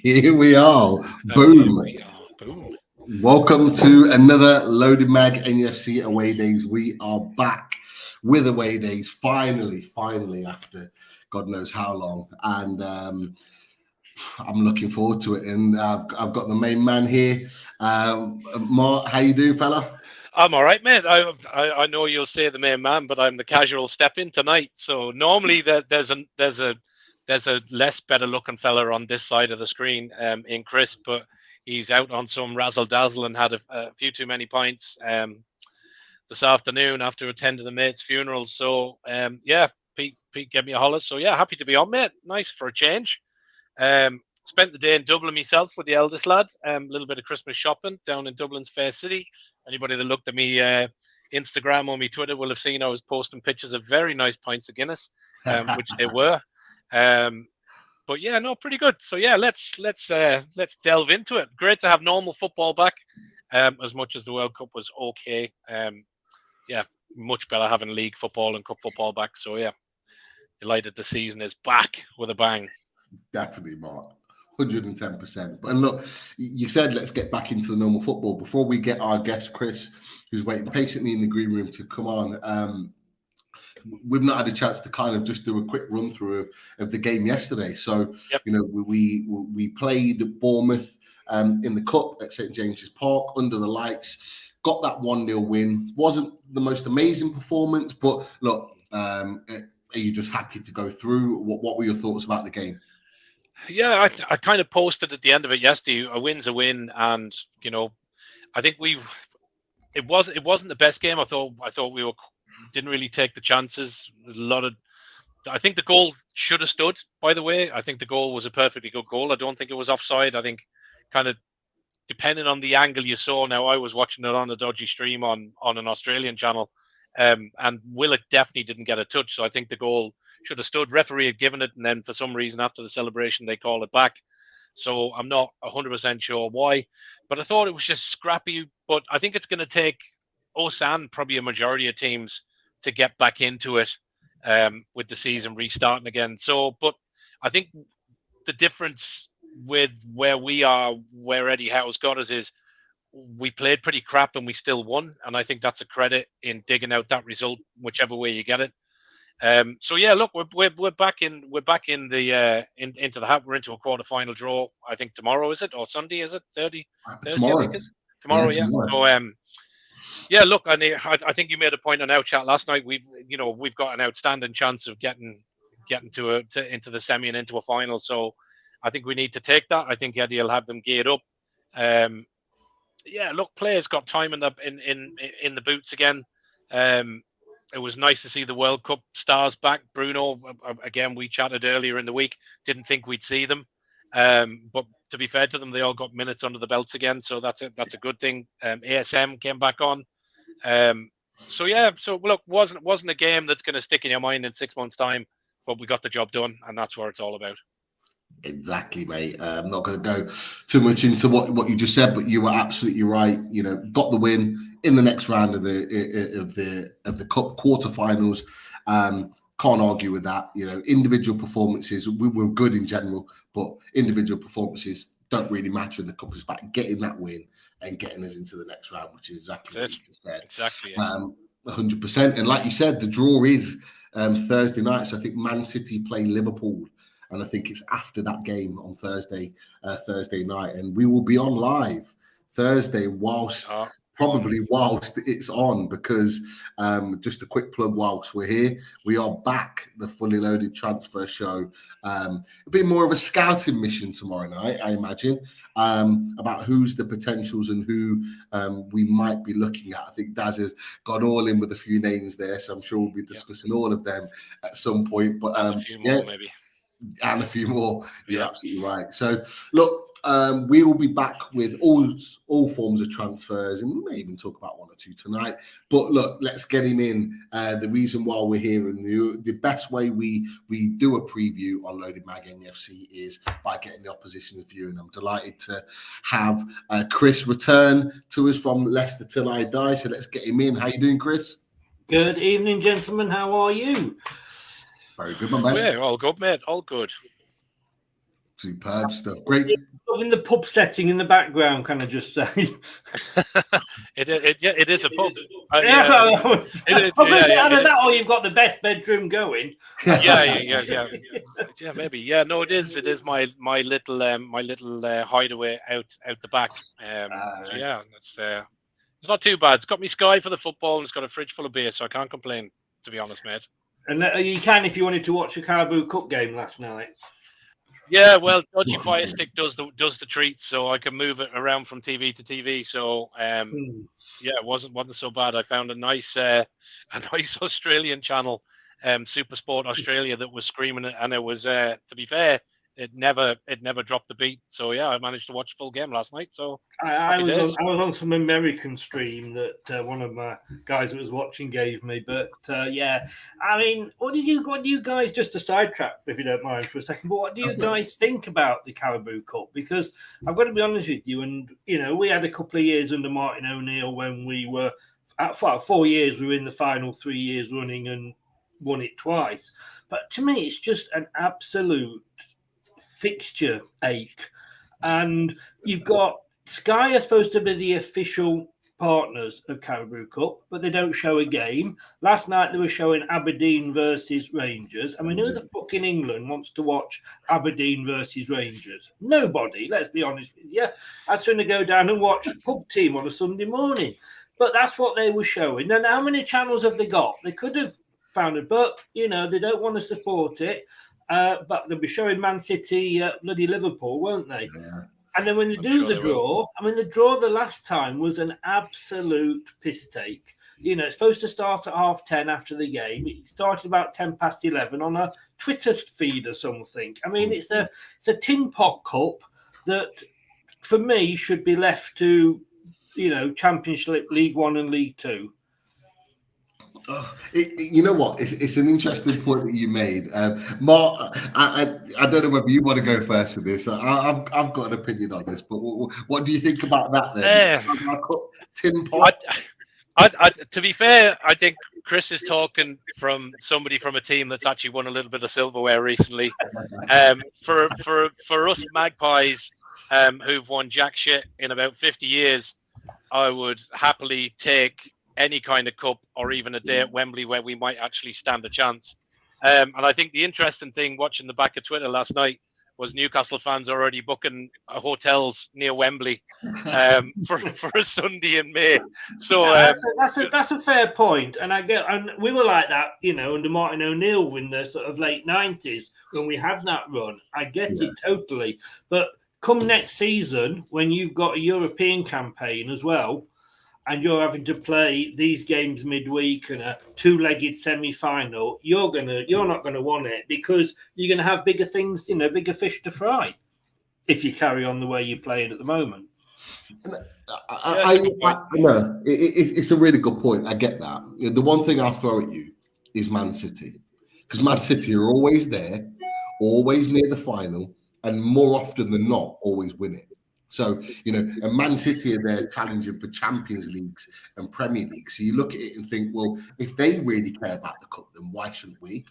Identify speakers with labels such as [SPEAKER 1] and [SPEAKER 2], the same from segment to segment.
[SPEAKER 1] Here we are. Boom.
[SPEAKER 2] Boom.
[SPEAKER 1] Welcome to another Loaded Mag NUFC Away Days. We are back with Away Days, finally, after God knows how long. And I'm looking forward to it. And I've got the main man here. Mark, how you doing, fella?
[SPEAKER 2] I'm all right, mate. I know you'll say the main man, but I'm the casual step in tonight. So normally there's a less better looking fella on this side of the screen in Chris, but he's out on some razzle dazzle and had a few too many pints this afternoon after attending a mate's funeral. So yeah, Pete gave me a holler. So yeah, happy to be on, mate. Nice for a change. Spent the day in Dublin myself with the eldest lad. A little bit of Christmas shopping down in Dublin's Fair City. Anybody that looked at me Instagram or me Twitter will have seen I was posting pictures of very nice pints of Guinness, which they were. But yeah, no, pretty good. So yeah, let's delve into it. Great to have normal football back. As much as the World Cup was okay. Yeah, much better having league football and cup football back. So yeah, delighted the season is back with a bang.
[SPEAKER 1] Definitely, Mark. 110%. But look, you said let's get back into the normal football. Before we get our guest, Chris, who's waiting patiently in the green room to come on, we've not had a chance to kind of just do a quick run through of the game yesterday. So,
[SPEAKER 2] yep.
[SPEAKER 1] You know, we played Bournemouth in the Cup at St. James's Park under the lights, got that 1-0 win. Wasn't the most amazing performance, but look, are you just happy to go through? What were your thoughts about the game?
[SPEAKER 2] Yeah, I kind of posted at the end of it yesterday. A win's a win, and you know, I think it wasn't the best game. I thought we didn't really take the chances. I think the goal should have stood. By the way, I think the goal was a perfectly good goal. I don't think it was offside. I think kind of depending on the angle you saw. Now I was watching it on a dodgy stream on an Australian channel. And Willock definitely didn't get a touch, so I think the goal should have stood. Referee had given it, and then for some reason after the celebration they called it back. So I'm not 100% sure why, but I thought it was just scrappy. But I think it's going to take Osan, probably a majority of teams, to get back into it with the season restarting again. So, but I think the difference with where we are, where Eddie Howe's got us, is we played pretty crap and we still won, and I think that's a credit in digging out that result, whichever way you get it. So yeah, look, we're back in the into the hat. We're into a quarter-final draw. I think tomorrow, is it, or Sunday? Is it Thursday?
[SPEAKER 1] Tomorrow.
[SPEAKER 2] I think is tomorrow. Yeah. So yeah, look, I think you made a point on our chat last night. We've got an outstanding chance of getting into the semi and into a final. So I think we need to take that. I think Eddie will have them geared up. Yeah, look, players got time in the boots again. It was nice to see the World Cup stars back. Bruno, again, we chatted earlier in the week. Didn't think we'd see them, but to be fair to them, they all got minutes under the belts again, so that's a good thing. ASM came back on. So yeah, so look, wasn't a game that's going to stick in your mind in 6 months' time, but we got the job done, and that's what it's all about.
[SPEAKER 1] Exactly, mate. I'm not going to go too much into what you just said, but you were absolutely right. You know, got the win in the next round of the cup quarterfinals. Can't argue with that. You know, individual performances, we were good in general, but individual performances don't really matter in the cup. It's about getting that win and getting us into the next round, which is exactly what you just said.
[SPEAKER 2] Exactly.
[SPEAKER 1] 100%. And like you said, the draw is Thursday night. So I think Man City play Liverpool. And I think it's after that game on Thursday night. And we will be on live Thursday whilst it's on, because just a quick plug whilst we're here, we are back, the Fully Loaded Transfer Show. A bit more of a scouting mission tomorrow night, I imagine, about who's the potentials and who we might be looking at. I think Daz has gone all in with a few names there, so I'm sure we'll be discussing all of them at some point. But
[SPEAKER 2] a few more, maybe.
[SPEAKER 1] And a few more. You're absolutely right. So, look, we will be back with all forms of transfers, and we may even talk about one or two tonight. But look, let's get him in. The reason why we're here, and the best way we do a preview on Loaded Mag NUFC is by getting the opposition view. And I'm delighted to have Chris return to us from Leicester Till I Die. So let's get him in. How you doing, Chris?
[SPEAKER 3] Good evening, gentlemen. How are you?
[SPEAKER 1] Very good, my mate.
[SPEAKER 2] Yeah, all good, mate. All good.
[SPEAKER 1] Superb stuff. Great.
[SPEAKER 3] In the pub setting in the background, can I just say?
[SPEAKER 2] It is a pub.
[SPEAKER 3] Either that or you've got the best bedroom going.
[SPEAKER 2] Yeah, maybe. Yeah, no, it is. It is my little hideaway out the back. So yeah, it's not too bad. It's got me Sky for the football, and it's got a fridge full of beer, so I can't complain, to be honest, mate.
[SPEAKER 3] And you can if you wanted to watch the Carabao Cup game last night.
[SPEAKER 2] Yeah, well, dodgy Fire Stick does the treat, so I can move it around from TV to TV. So yeah, it wasn't so bad. I found a nice Australian channel, Super Sport Australia, that was screaming it, and it was to be fair, it never dropped the beat. So yeah, I managed to watch a full game last night. So
[SPEAKER 3] I was on some American stream that one of my guys that was watching gave me. But yeah, I mean, what do you guys, just a sidetrack if you don't mind for a second? But what do you guys think about the Carabao Cup? Because I've got to be honest with you, and we had a couple of years under Martin O'Neill when we were at 4 years. We were in the final 3 years running and won it twice. But to me, it's just an absolute fixture ache. And you've got Sky are supposed to be the official partners of Carabao Cup, but they don't show a game. Last night they were showing Aberdeen versus Rangers. I mean, who the fuck in England wants to watch Aberdeen versus Rangers? Nobody, let's be honest with you. I'd sooner go down and watch Pub Team on a Sunday morning. But that's what they were showing. And how many channels have they got? They could have found it, but, they don't want to support it. But they'll be showing Man City, bloody Liverpool, won't they? Yeah. And then when they do the draw, the draw the last time was an absolute piss take. It's supposed to start at 10:30 after the game. It started about 11:10 on a Twitter feed or something. I mean, it's a tin pot cup that, for me, should be left to, Championship, League One and League Two.
[SPEAKER 1] You know what? It's an interesting point that you made, Mark. I don't know whether you want to go first for this. I've got an opinion on this, but what do you think about that then? Tin pot.
[SPEAKER 2] To be fair, I think Chris is talking from somebody from a team that's actually won a little bit of silverware recently. For us Magpies, who've won jack shit in about 50 years, I would happily take any kind of cup or even a day at Wembley where we might actually stand a chance. And I think the interesting thing watching the back of Twitter last night was Newcastle fans already booking hotels near Wembley for a Sunday in May. So
[SPEAKER 3] that's a fair point. And and we were like that, under Martin O'Neill in the sort of late 90s when we had that run. I get it totally. But come next season, when you've got a European campaign as well, and you're having to play these games midweek and a two-legged semi-final, you're not gonna want it, because you're gonna have bigger things, bigger fish to fry if you carry on the way you're playing at the moment.
[SPEAKER 1] No, it's a really good point. I get that. The one thing I'll throw at you is Man City, because Man City are always there, always near the final, and more often than not, always win it. So, and Man City are there challenging for Champions Leagues and Premier League. So you look at it and think, well, if they really care about the cup, then why shouldn't we?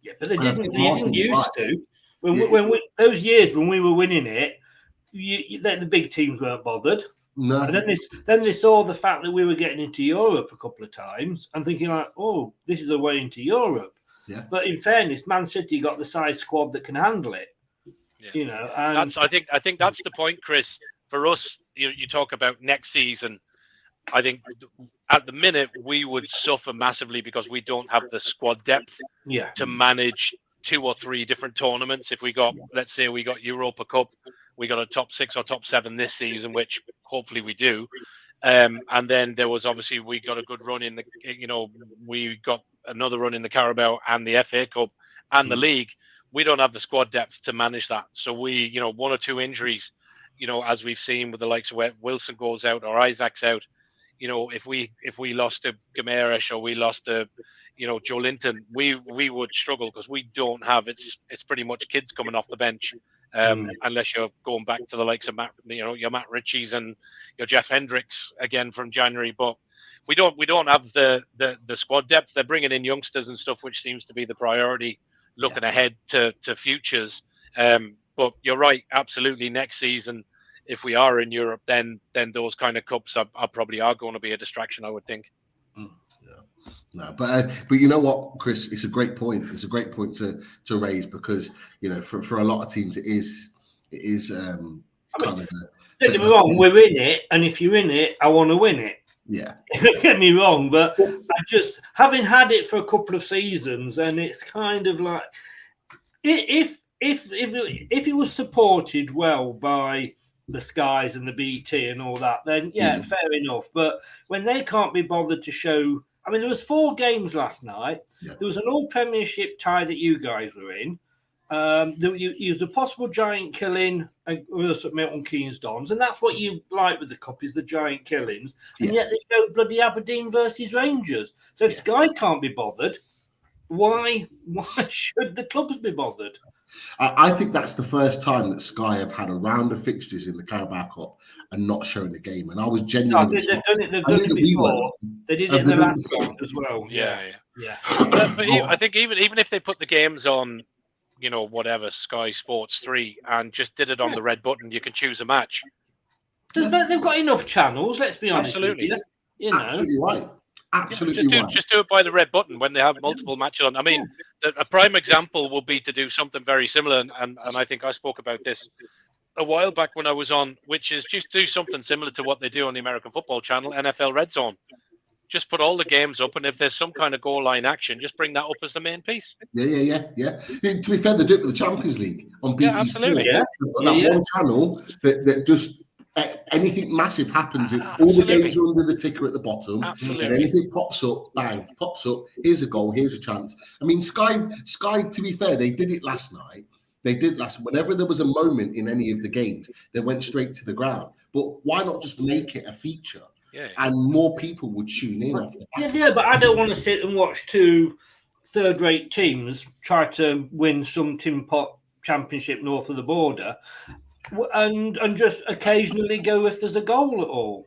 [SPEAKER 3] Yeah, but they didn't used to. When those years when we were winning it, the big teams weren't bothered.
[SPEAKER 1] No.
[SPEAKER 3] And then they saw the fact that we were getting into Europe a couple of times and thinking like, oh, this is a way into Europe.
[SPEAKER 1] Yeah.
[SPEAKER 3] But in fairness, Man City got the size squad that can handle it.
[SPEAKER 2] Yeah. And I think that's the point, Chris. For us, you talk about next season. I think at the minute we would suffer massively because we don't have the squad depth to manage 2 or 3 different tournaments. If let's say we got Europa Cup, we got a top 6 or top 7 this season, which hopefully we do. And then there was obviously we got a good run in we got another run in the Carabao and the FA Cup and the league. We don't have the squad depth to manage that. So 1 or 2 injuries, as we've seen with the likes of Wilson goes out or Isaac's out, if we lost to Gamerish or we lost to, Joe Linton, we would struggle because we don't have it's pretty much kids coming off the bench, unless you're going back to the likes of your Matt Ritchies and your Jeff Hendricks again from January. But we don't have the squad depth. They're bringing in youngsters and stuff, which seems to be the priority. Looking ahead to futures, But you're right, absolutely. Next season, if we are in Europe, then those kind of cups are probably going to be a distraction, I would think.
[SPEAKER 1] No, but you know what, Chris, it's a great point. It's a great point to raise, because for a lot of teams it is kind of.
[SPEAKER 3] Don't get me wrong, we're in it, and if you're in it, I want to win it.
[SPEAKER 1] Yeah,
[SPEAKER 3] Don't get me wrong, but I just, having had it for a couple of seasons, and it's kind of like, if it was supported well by the Skies and the BT and all that, then fair enough. But when they can't be bothered to show, I mean, there was 4 games last night. Yeah. There was an all Premiership tie that you guys were in. There was a possible giant killing at Milton Keynes Dons, and that's what you like with the cup, is the giant killings. And yet they showed bloody Aberdeen versus Rangers. So if Sky can't be bothered, why should the clubs be bothered?
[SPEAKER 1] I think that's the first time that Sky have had a round of fixtures in the Carabao Cup and not showing the game. And I was genuinely
[SPEAKER 3] they've done it before. They did it in the last one as well.
[SPEAKER 2] Yeah. But I think even if they put the games on, whatever, Sky Sports 3, and just did it on the red button, you can choose a match.
[SPEAKER 3] They've got enough channels, let's be honest.
[SPEAKER 2] Absolutely.
[SPEAKER 3] With you.
[SPEAKER 1] Absolutely right. Absolutely
[SPEAKER 2] just do it by the red button when they have multiple matches on. I mean, a prime example would be to do something very similar, and I think I spoke about this a while back when I was on, which is just do something similar to what they do on the American Football Channel, NFL Red Zone. Just put all the games up, and if there's some kind of goal line action, just bring that up as the main piece.
[SPEAKER 1] Yeah. To be fair, they do it with the Champions League on BT.
[SPEAKER 2] Yeah, absolutely.
[SPEAKER 1] They've got that one channel that just anything massive happens. All the games are under the ticker at the bottom.
[SPEAKER 2] Absolutely.
[SPEAKER 1] And anything pops up, bang, pops up. Here's a goal. Here's a chance. I mean, Sky. To be fair, they did it last night. Whenever there was a moment in any of the games, they went straight to the ground. But why not just make it a feature?
[SPEAKER 2] Yeah.
[SPEAKER 1] And more people would tune in off the back.
[SPEAKER 3] Yeah, but I don't want to sit and watch 2 third-rate teams try to win some Tin Pot Championship north of the border, and just occasionally go if there's a goal at all.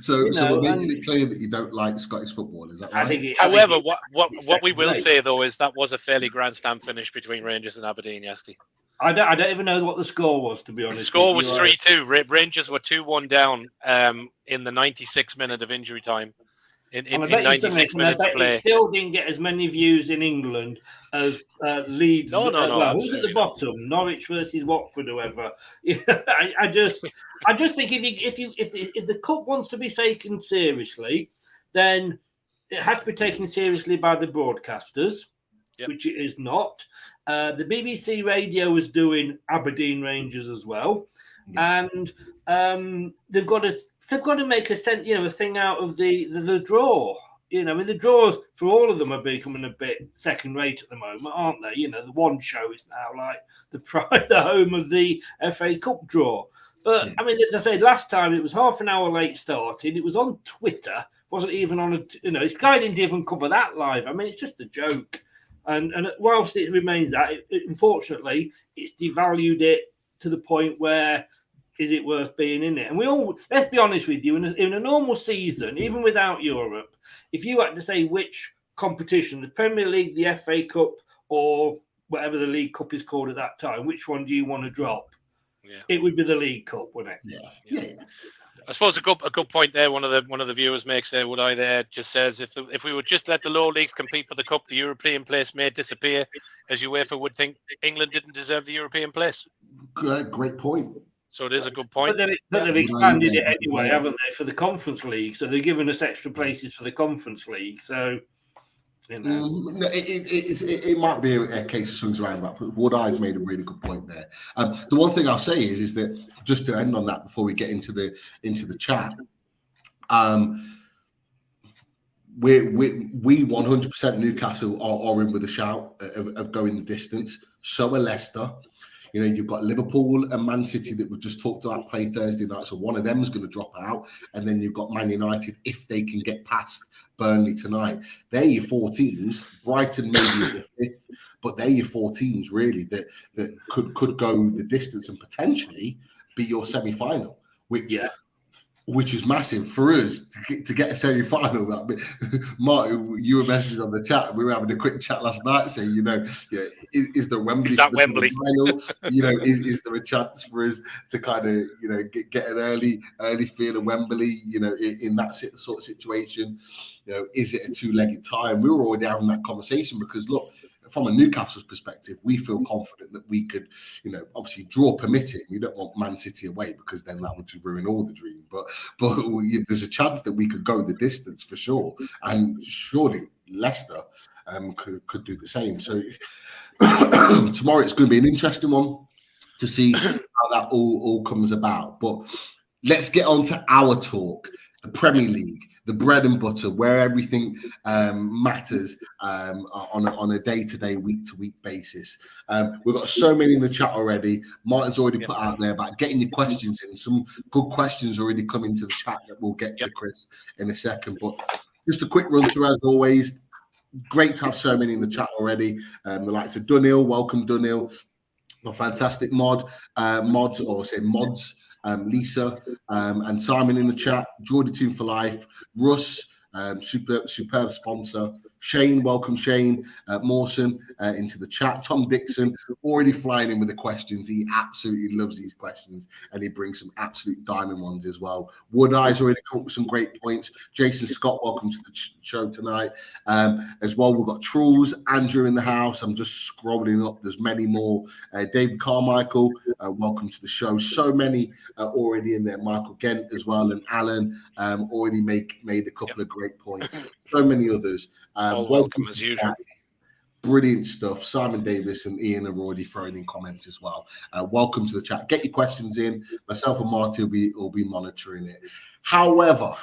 [SPEAKER 1] So we're making it clear that you don't like Scottish football, is that right?
[SPEAKER 2] However, what we will say though is that was a fairly grandstand finish between Rangers and Aberdeen yesterday.
[SPEAKER 3] I don't even know what the score was, to be honest.
[SPEAKER 2] The score was 3-2. Rangers were 2-1 down in the 96th minute of injury time. In 96 minutes of play.
[SPEAKER 3] It still didn't get as many views in England as Leeds.
[SPEAKER 2] No.
[SPEAKER 3] Who's at the bottom? Norwich versus Watford, whoever. I just think if the cup wants to be taken seriously, then it has to be taken seriously by the broadcasters, which it is not. The BBC radio is doing Aberdeen Rangers as well, and they've got to make a thing out of the draw. The draws for all of them are becoming a bit second rate at the moment, aren't they? The one show is now like the home of the FA Cup draw. But I mean, as I said last time, it was half an hour late starting. It was on Twitter. Wasn't even on Sky didn't even cover that live. I mean, it's just a joke. And whilst it remains that, unfortunately, it's devalued it to the point where, is it worth being in it? And let's be honest with you, in a normal season, even without Europe, if you had to say which competition, the Premier League, the FA Cup, or whatever the League Cup is called at that time, which one do you want to drop? Yeah. It would be the League Cup, wouldn't it?
[SPEAKER 1] Yeah.
[SPEAKER 2] I suppose a good point there. One of the viewers makes there. Would I there just says if we would just let the lower leagues compete for the cup, the European place may disappear, as UEFA would think England didn't deserve the European place.
[SPEAKER 1] Great point.
[SPEAKER 2] So it is a good point.
[SPEAKER 3] But they've expanded it anyway, haven't they, for the Conference League? So they're giving us extra places for the Conference League. So
[SPEAKER 1] it might be a case of swings around that, but Wood-Eye's made a really good point there. The one thing I'll say is that, just to end on that before we get into the chat, we 100% Newcastle are in with a shout of going the distance. So are Leicester. You've got Liverpool and Man City that we just talked about play Thursday night, so one of them is going to drop out, and then you've got Man United if they can get past Burnley tonight. They're your 4 teams. Brighton maybe fifth, but they're your 4 teams really that could go the distance and potentially be your semi-final. Which which is massive for us to get a semi-final. Martin, you were messaging on the chat. We were having a quick chat last night saying, is there Wembley?
[SPEAKER 2] Is that Wembley?
[SPEAKER 1] Final? Is there a chance for us to kind of, get an early feel of Wembley, in that sort of situation? Is it a two-legged tie? And we were already having that conversation because, look, from a Newcastle's perspective, we feel confident that we could, obviously draw permitting. We don't want Man City away because then that would ruin all the dream. But there's a chance that we could go the distance for sure, and surely Leicester could do the same. So tomorrow it's going to be an interesting one to see how that all comes about. But let's get on to our talk, the Premier League. The bread and butter, where everything matters on a day-to-day, week-to-week basis. We've got so many in the chat already. Martin's already put out there about getting your questions in. Some good questions already come into the chat that we'll get to Chris in a second. But just a quick run through as always. Great to have so many in the chat already. The likes of Dunil, welcome Dunil. A fantastic mods. Lisa and Simon in the chat, Jordy Team for Life, Russ, superb sponsor, Shane, welcome Shane, Mawson into the chat, Tom Dixon already flying in with the questions. He absolutely loves these questions and he brings some absolute diamond ones as well. Wood Eye's already come up with some great points. Jason Scott, welcome to the show tonight. As well, we've got Truls, Andrew in the house. I'm just scrolling up. There's many more. David Carmichael, welcome to the show. So many already in there. Michael Gent as well, and Alan already made a couple of great points. So many others.
[SPEAKER 2] Welcome as usual.
[SPEAKER 1] Brilliant stuff. Simon Davis and Ian are already throwing in comments as well. Welcome to the chat. Get your questions in. Myself and Marty will be monitoring it. However,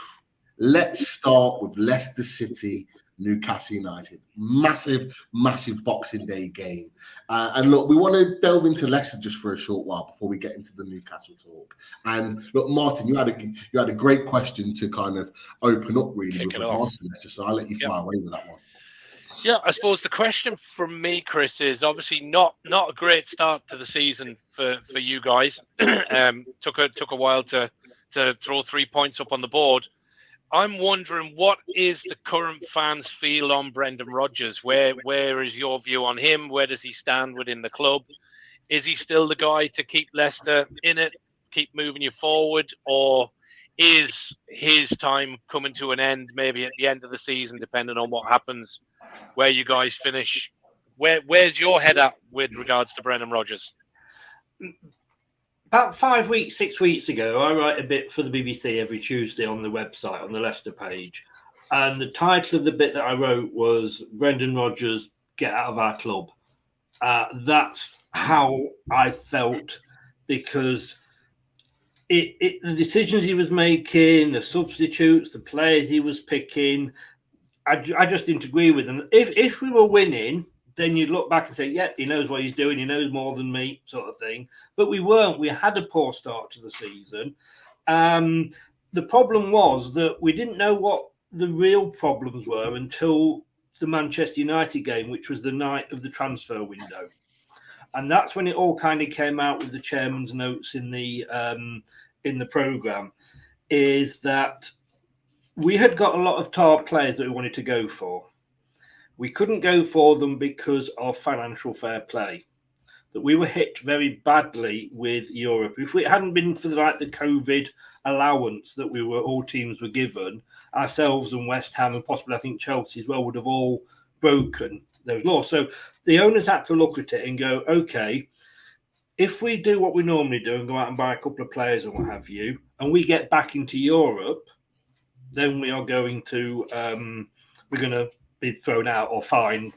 [SPEAKER 1] let's start with Leicester City, Newcastle United. Massive Boxing Day game. And look, we want to delve into Leicester just for a short while before we get into the Newcastle talk. And look, Martin, you had a great question to kind of open up really with regards to Leicester, so I'll let you fly away with that one.
[SPEAKER 2] Yeah, I suppose the question from me, Chris, is obviously not a great start to the season for you guys. Took a while to throw 3 points up on the board. I'm wondering, what is the current fans' feel on Brendan Rodgers? Where is your view on him? Where does he stand within the club? Is he still the guy to keep Leicester in it, keep moving you forward, or is his time coming to an end, maybe at the end of the season, depending on what happens, where you guys finish? Where's your head at with regards to Brendan Rodgers?
[SPEAKER 3] About 6 weeks ago, I write a bit for the BBC every Tuesday on the website, on the Leicester page. And the title of the bit that I wrote was Brendan Rodgers, Get Out of Our Club. That's how I felt, because the decisions he was making, the substitutes, the players he was picking, I just didn't agree with them. If we were winning, then you'd look back and say, yeah, he knows what he's doing. He knows more than me, sort of thing. But we weren't. We had a poor start to the season. The problem was that we didn't know what the real problems were until the Manchester United game, which was the night of the transfer window. And that's when it all kind of came out with the chairman's notes in the programme, is that we had got a lot of top players that we wanted to go for. We couldn't go for them because of financial fair play, that we were hit very badly with Europe. If it hadn't been for the COVID allowance that all teams were given, ourselves and West Ham and possibly I think Chelsea as well would have all broken those laws. So the owners had to look at it and go, okay, if we do what we normally do and go out and buy a couple of players and what have you, and we get back into Europe, then we are going to we're going to be thrown out or fined,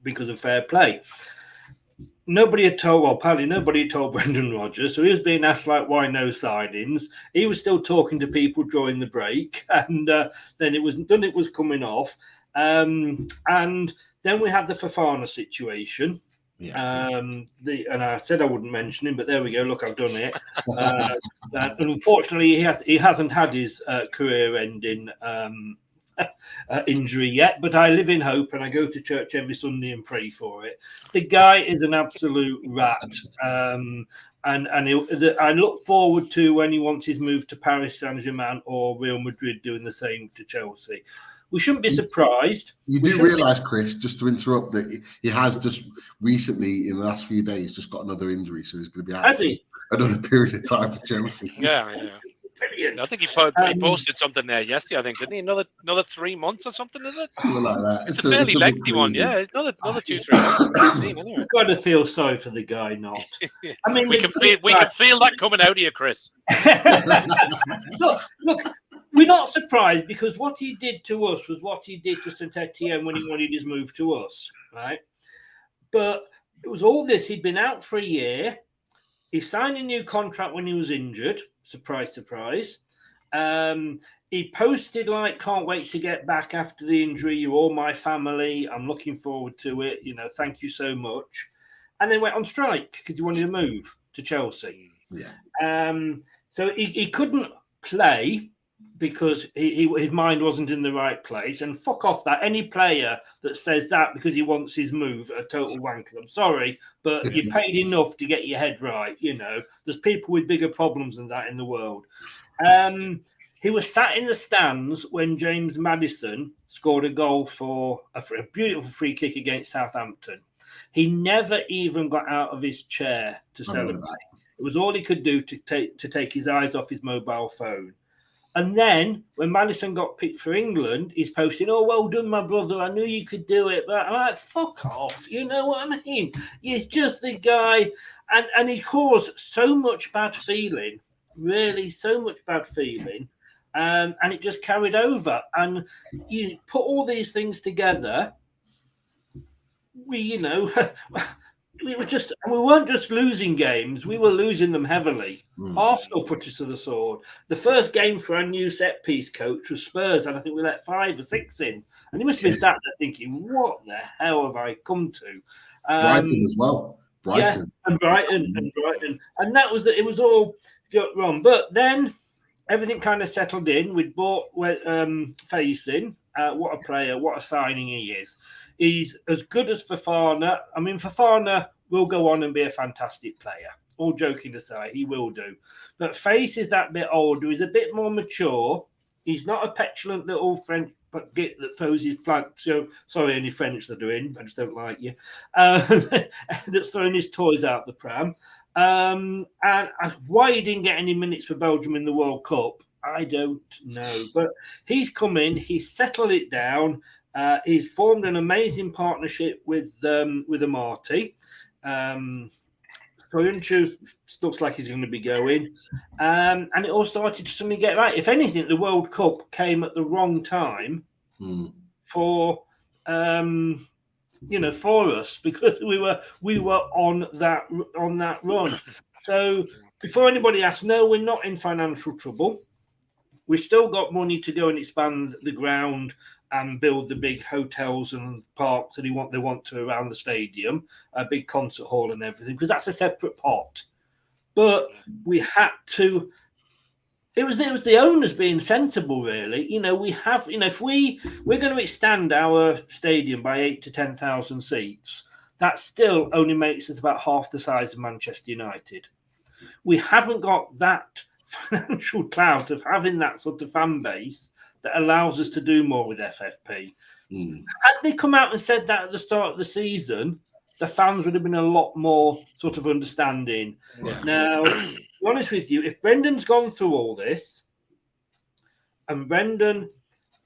[SPEAKER 3] because of fair play. Apparently nobody had told Brendan Rodgers, so he was being asked why no signings. He was still talking to people during the break, and then it was coming off, and then we had the Fofana situation. Yeah. And I said I wouldn't mention him, but there we go. Look, I've done it. And unfortunately, he hasn't had his career-ending injury yet, but I live in hope and I go to church every Sunday and pray for it. The guy is an absolute rat, And I look forward to when he wants his move to Paris Saint-Germain or Real Madrid doing the same to Chelsea. We shouldn't be surprised.
[SPEAKER 1] You do realise, Chris, just to interrupt, that he has just recently, in the last few days, just got another injury, so he's going to be out for another period of time for Chelsea.
[SPEAKER 2] Yeah. I think he posted something there yesterday. I think, didn't he? Another 3 months or something, is it?
[SPEAKER 1] Something like that.
[SPEAKER 2] It's a fairly lengthy one. Yeah, it's another 2-3 months. Anyway.
[SPEAKER 3] We've got to feel sorry for the guy, not. I mean,
[SPEAKER 2] we can feel that coming out of you, Chris.
[SPEAKER 3] Look. We're not surprised, because what he did to us was what he did to St Etienne when he wanted his move to us, right? But it was all this. He'd been out for a year. He signed a new contract when he was injured. Surprise, surprise. He posted can't wait to get back after the injury. You're all my family. I'm looking forward to it. Thank you so much. And then went on strike because he wanted to move to Chelsea.
[SPEAKER 1] Yeah.
[SPEAKER 3] So he couldn't play because his mind wasn't in the right place. And fuck off that. Any player that says that because he wants his move are total wankers. I'm sorry, but you paid enough to get your head right. There's people with bigger problems than that in the world. He was sat in the stands when James Maddison scored a goal for a beautiful free kick against Southampton. He never even got out of his chair to celebrate. It was all he could do to take his eyes off his mobile phone. And then when Maddison got picked for England, he's posting, "Oh, well done, my brother. I knew you could do it." But I'm like, fuck off. You know what I mean? He's just the guy. And he caused so much bad feeling, really so much bad feeling. And it just carried over. And you put all these things together, we weren't just losing games, we were losing them heavily. Arsenal put us to the sword. The first game for our new set piece coach was Spurs, and I think we let 5 or 6 in. And he must have been sat there thinking, what the hell have I come to?
[SPEAKER 1] Brighton as well.
[SPEAKER 3] Brighton. And that was it was all wrong. But then everything kind of settled in. We'd bought Face in. What a player, what a signing he is. He's as good as Fofana. I mean, Fofana will go on and be a fantastic player. All joking aside, he will do. But Face is that bit older. He's a bit more mature. He's not a petulant little French git that throws his plant. So sorry, any French that are in. I just don't like you. That's throwing his toys out the pram. And why he didn't get any minutes for Belgium in the World Cup, I don't know. But he's come in. He's settled it down. He's formed an amazing partnership with Amati. Soyuncu looks like he's going to be going. And it all started to suddenly get right. If anything, the World Cup came at the wrong time for us, because we were on that run. So before anybody asks, no, we're not in financial trouble. We've still got money to go and expand the ground and build the big hotels and parks that they want to around the stadium, a big concert hall and everything, because that's a separate pot. But we had to. It was the owners being sensible, really. We have, if we're going to extend our stadium by 8,000 to 10,000 seats, that still only makes it about half the size of Manchester United. We haven't got that financial clout of having that sort of fan base that allows us to do more with FFP. Had they come out and said that at the start of the season, the fans would have been a lot more sort of understanding. Yeah. Now, to be honest with you, if Brendan's gone through all this, and Brendan,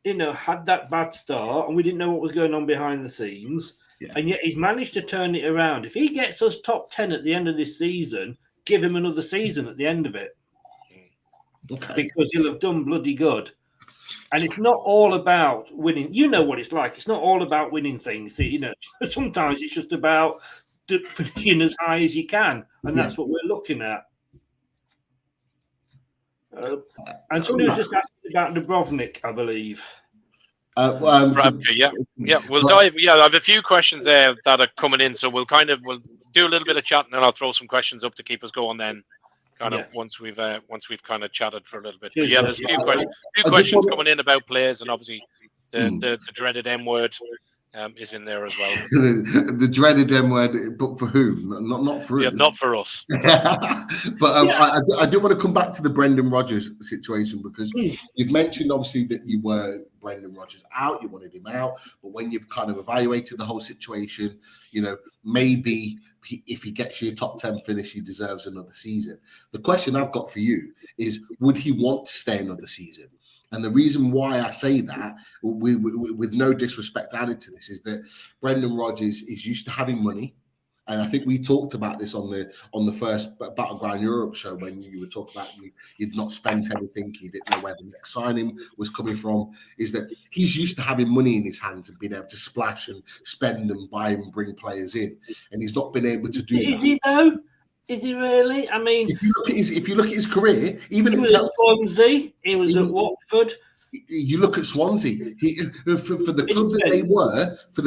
[SPEAKER 3] had that bad start, and we didn't know what was going on behind the scenes, and yet he's managed to turn it around. If he gets us top 10 at the end of this season, give him another season at the end of it. Okay. Because he'll have done bloody good. And it's not all about winning. You know what it's like. It's not all about winning things. Sometimes it's just about finishing as high as you can. And that's what we're looking at. And somebody was just asking about Dubrovnik, I believe.
[SPEAKER 2] Yeah. We'll dive. Yeah, I have a few questions there that are coming in. So we'll do a little bit of chat, and then I'll throw some questions up to keep us going then. Once we've kind of chatted for a little bit. But there's a few questions coming in about players, and obviously the dreaded M word. is in there as well.
[SPEAKER 1] The dreaded M word, but for whom? Not for
[SPEAKER 2] Yeah,
[SPEAKER 1] us.
[SPEAKER 2] not for us.
[SPEAKER 1] But I do want to come back to the Brendan Rodgers situation, because you've mentioned obviously that you were Brendan Rodgers out, you wanted him out, but when you've kind of evaluated the whole situation, maybe if he gets you a top 10 finish, he deserves another season. The question I've got for you is, would he want to stay another season? And the reason why I say that, with no disrespect added to this, is that Brendan Rodgers is used to having money. And I think we talked about this on the first Battleground Europe show, when you were talking about you'd not spent anything, you didn't know where the next signing was coming from, is that he's used to having money in his hands and being able to splash and spend and buy and bring players in. And he's not been able to do that.
[SPEAKER 3] Is he though? Is he really? I mean,
[SPEAKER 1] if you look at his career, even
[SPEAKER 3] he was at Swansea, he was at Watford.
[SPEAKER 1] You look at Swansea. For the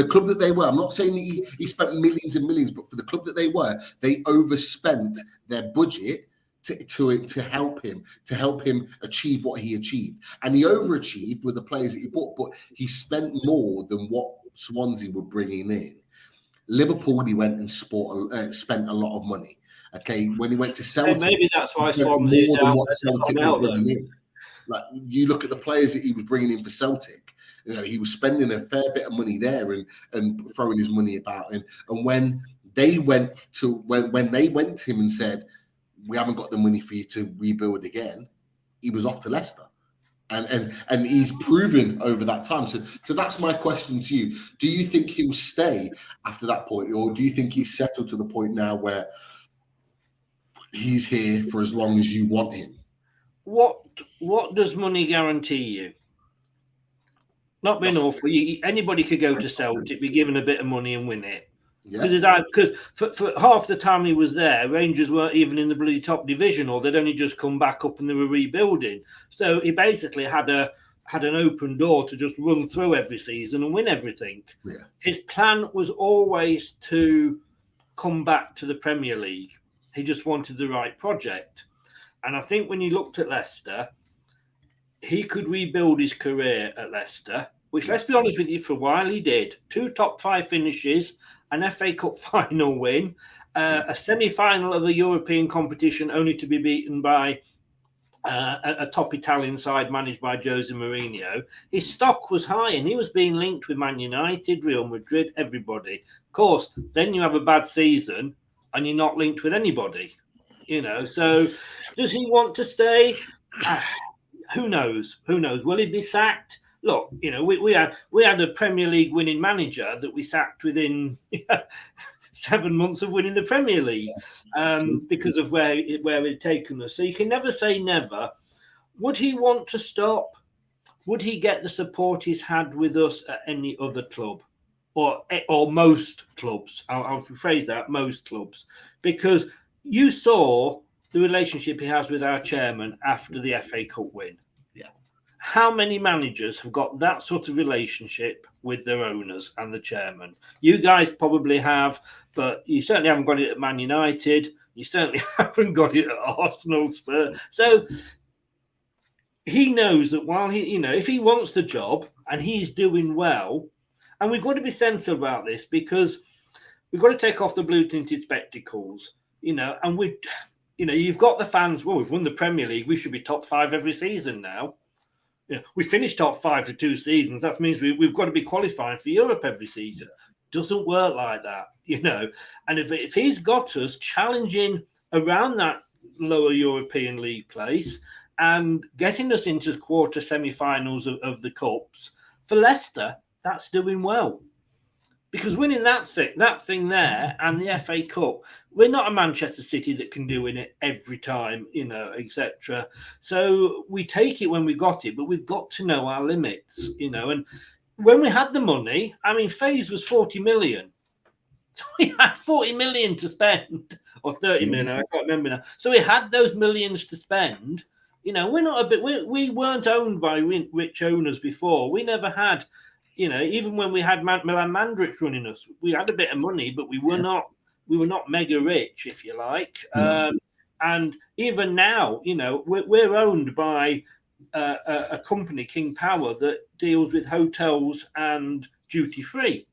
[SPEAKER 1] club that they were. I'm not saying that he spent millions and millions, but for the club that they were, they overspent their budget to help him achieve what he achieved, and he overachieved with the players that he bought. But he spent more than what Swansea were bringing in. Liverpool, he went and spent a lot of money. Okay, when he went to Celtic,
[SPEAKER 3] maybe that's why Swansea
[SPEAKER 1] more than what Celtic were bringing in. Like, you look at the players that he was bringing in for Celtic, he was spending a fair bit of money there and throwing his money about. And when they went to him and said, "We haven't got the money for you to rebuild again," he was off to Leicester. And he's proven over that time. So that's my question to you. Do you think he'll stay after that point, or do you think he's settled to the point now where he's here for as long as you want him?
[SPEAKER 3] What does money guarantee you? Not being awful. Anybody could go to Celtic, be given a bit of money and win it. Because for half the time he was there, Rangers weren't even in the bloody top division, or they'd only just come back up and they were rebuilding. So he basically had an open door to just run through every season and win everything. Yeah. His plan was always to come back to the Premier League. He just wanted the right project. And I think when you looked at Leicester, he could rebuild his career at Leicester, which, let's be honest with you, for a while he did. 2 top 5 finishes, an FA Cup final win, a semi-final of a European competition only to be beaten by a top Italian side managed by Jose Mourinho. His stock was high and he was being linked with Man United, Real Madrid, everybody. Of course, then you have a bad season and you're not linked with anybody. So does he want to stay? Who knows? Will he be sacked? Look, we had a Premier League winning manager that we sacked within 7 months of winning the Premier League because of where he'd taken us. So you can never say never. Would he want to stop? Would he get the support he's had with us at any other club, or most clubs? I'll rephrase that: most clubs, because you saw the relationship he has with our chairman after the FA Cup win. Yeah. How many managers have got that sort of relationship with their owners and the chairman? You guys probably have, but you certainly haven't got it at Man United. You certainly haven't got it at Arsenal, Spurs. So he knows that while if he wants the job and he's doing well, and we've got to be sensible about this, because we've got to take off the blue-tinted spectacles. And you've got the fans. Well, we've won the Premier League. We should be top 5 every season now. We finished top 5 for 2 seasons. That means we've got to be qualifying for Europe every season. Doesn't work like that, And if he's got us challenging around that lower European League place and getting us into quarter semi-finals of the Cups, for Leicester, that's doing well. Because winning that thing there and the FA Cup, we're not a Manchester City that can do it every time, etc. So we take it when we got it, but we've got to know our limits, And when we had the money, Faves was 40 million. So we had 40 million to spend, or 30 million, I can't remember now. So we had those millions to spend. We're not we weren't owned by rich owners before. We never had. Even when we had Milan Mandaric running us, we had a bit of money, but we were not mega rich, if you like. And even now, we're owned by a company, King Power, that deals with hotels and duty free.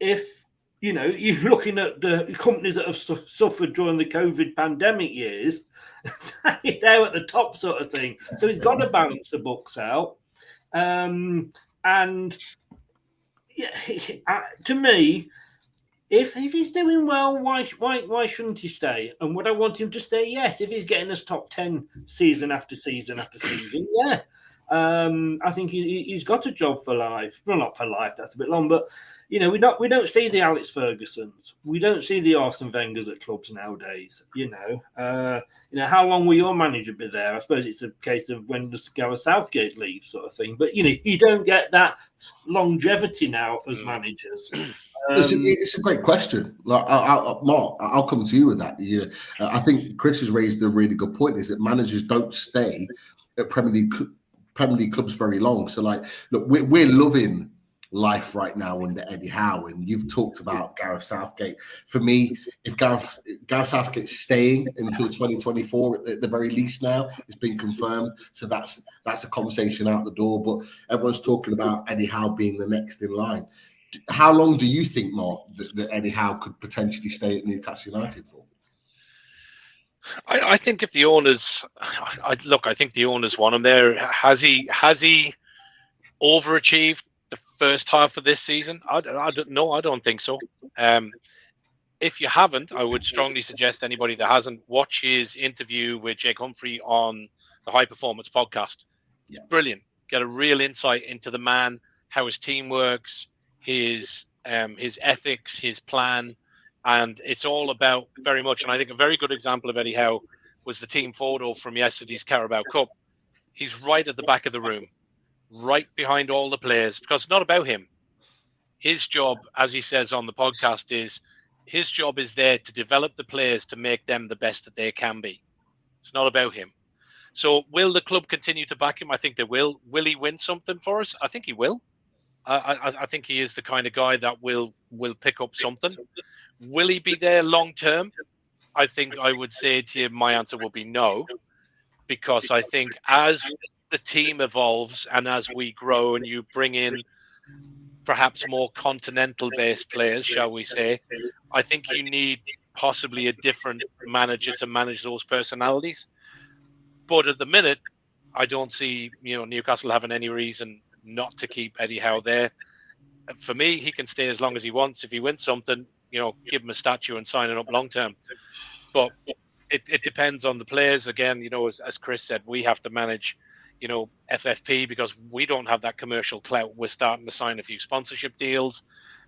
[SPEAKER 3] If you're looking at the companies that have suffered during the COVID pandemic years, they're at the top sort of thing. So he's got to balance the books out. And to me, if he's doing well, why shouldn't he stay? And would I want him to stay? Yes. If he's getting us top 10 season after season after season, yeah. I think he's got a job for life. Well, not for life. That's a bit long, but we don't see the Alex Fergusons. We don't see the Arsene Wengers at clubs nowadays. How long will your manager be there? I suppose it's a case of when does Gareth Southgate leave, sort of thing. But you don't get that longevity now as managers.
[SPEAKER 1] It's a great question. Like, Mark, I'll come to you with that. I think Chris has raised a really good point. Is that managers don't stay at Premier League clubs very long. So, like, look, we're loving life right now under Eddie Howe, and you've talked about Gareth Southgate. For me, if Gareth Southgate's staying until 2024 at the very least, now it's been confirmed, so that's a conversation out the door. But everyone's talking about Eddie Howe being the next in line. How long do you think, Mark, that Eddie Howe could potentially stay at Newcastle United for?
[SPEAKER 2] I think if the owners, I think the owners want him there. Has he overachieved the first half of this season? I don't know. I don't think so. If you haven't, I would strongly suggest anybody that hasn't, watch his interview with Jake Humphrey on the High Performance podcast. It's brilliant. Get a real insight into the man, how his team works, his ethics, his plan, and it's all about very much. And I think a very good example of Eddie Howe was the team photo from yesterday's Carabao Cup. He's right at the back of the room, right behind all the players, because it's not about him. His job, as he says on the podcast, is there to develop the players to make them the best that they can be. It's not about him. So will the club continue to back him? I think they will. Will he win something for us? I think he will. I think he is the kind of guy that will pick up something. Will he be there long term? I think I would say to you, my answer will be no, because I think as the team evolves and as we grow and you bring in perhaps more continental-based players, shall we say, I think you need possibly a different manager to manage those personalities. But at the minute, I don't see Newcastle having any reason not to keep Eddie Howe there. For me, he can stay as long as he wants. If he wins something, give him a statue and sign it up long term. But it depends on the players. Again, as Chris said, we have to manage, FFP, because we don't have that commercial clout. We're starting to sign a few sponsorship deals.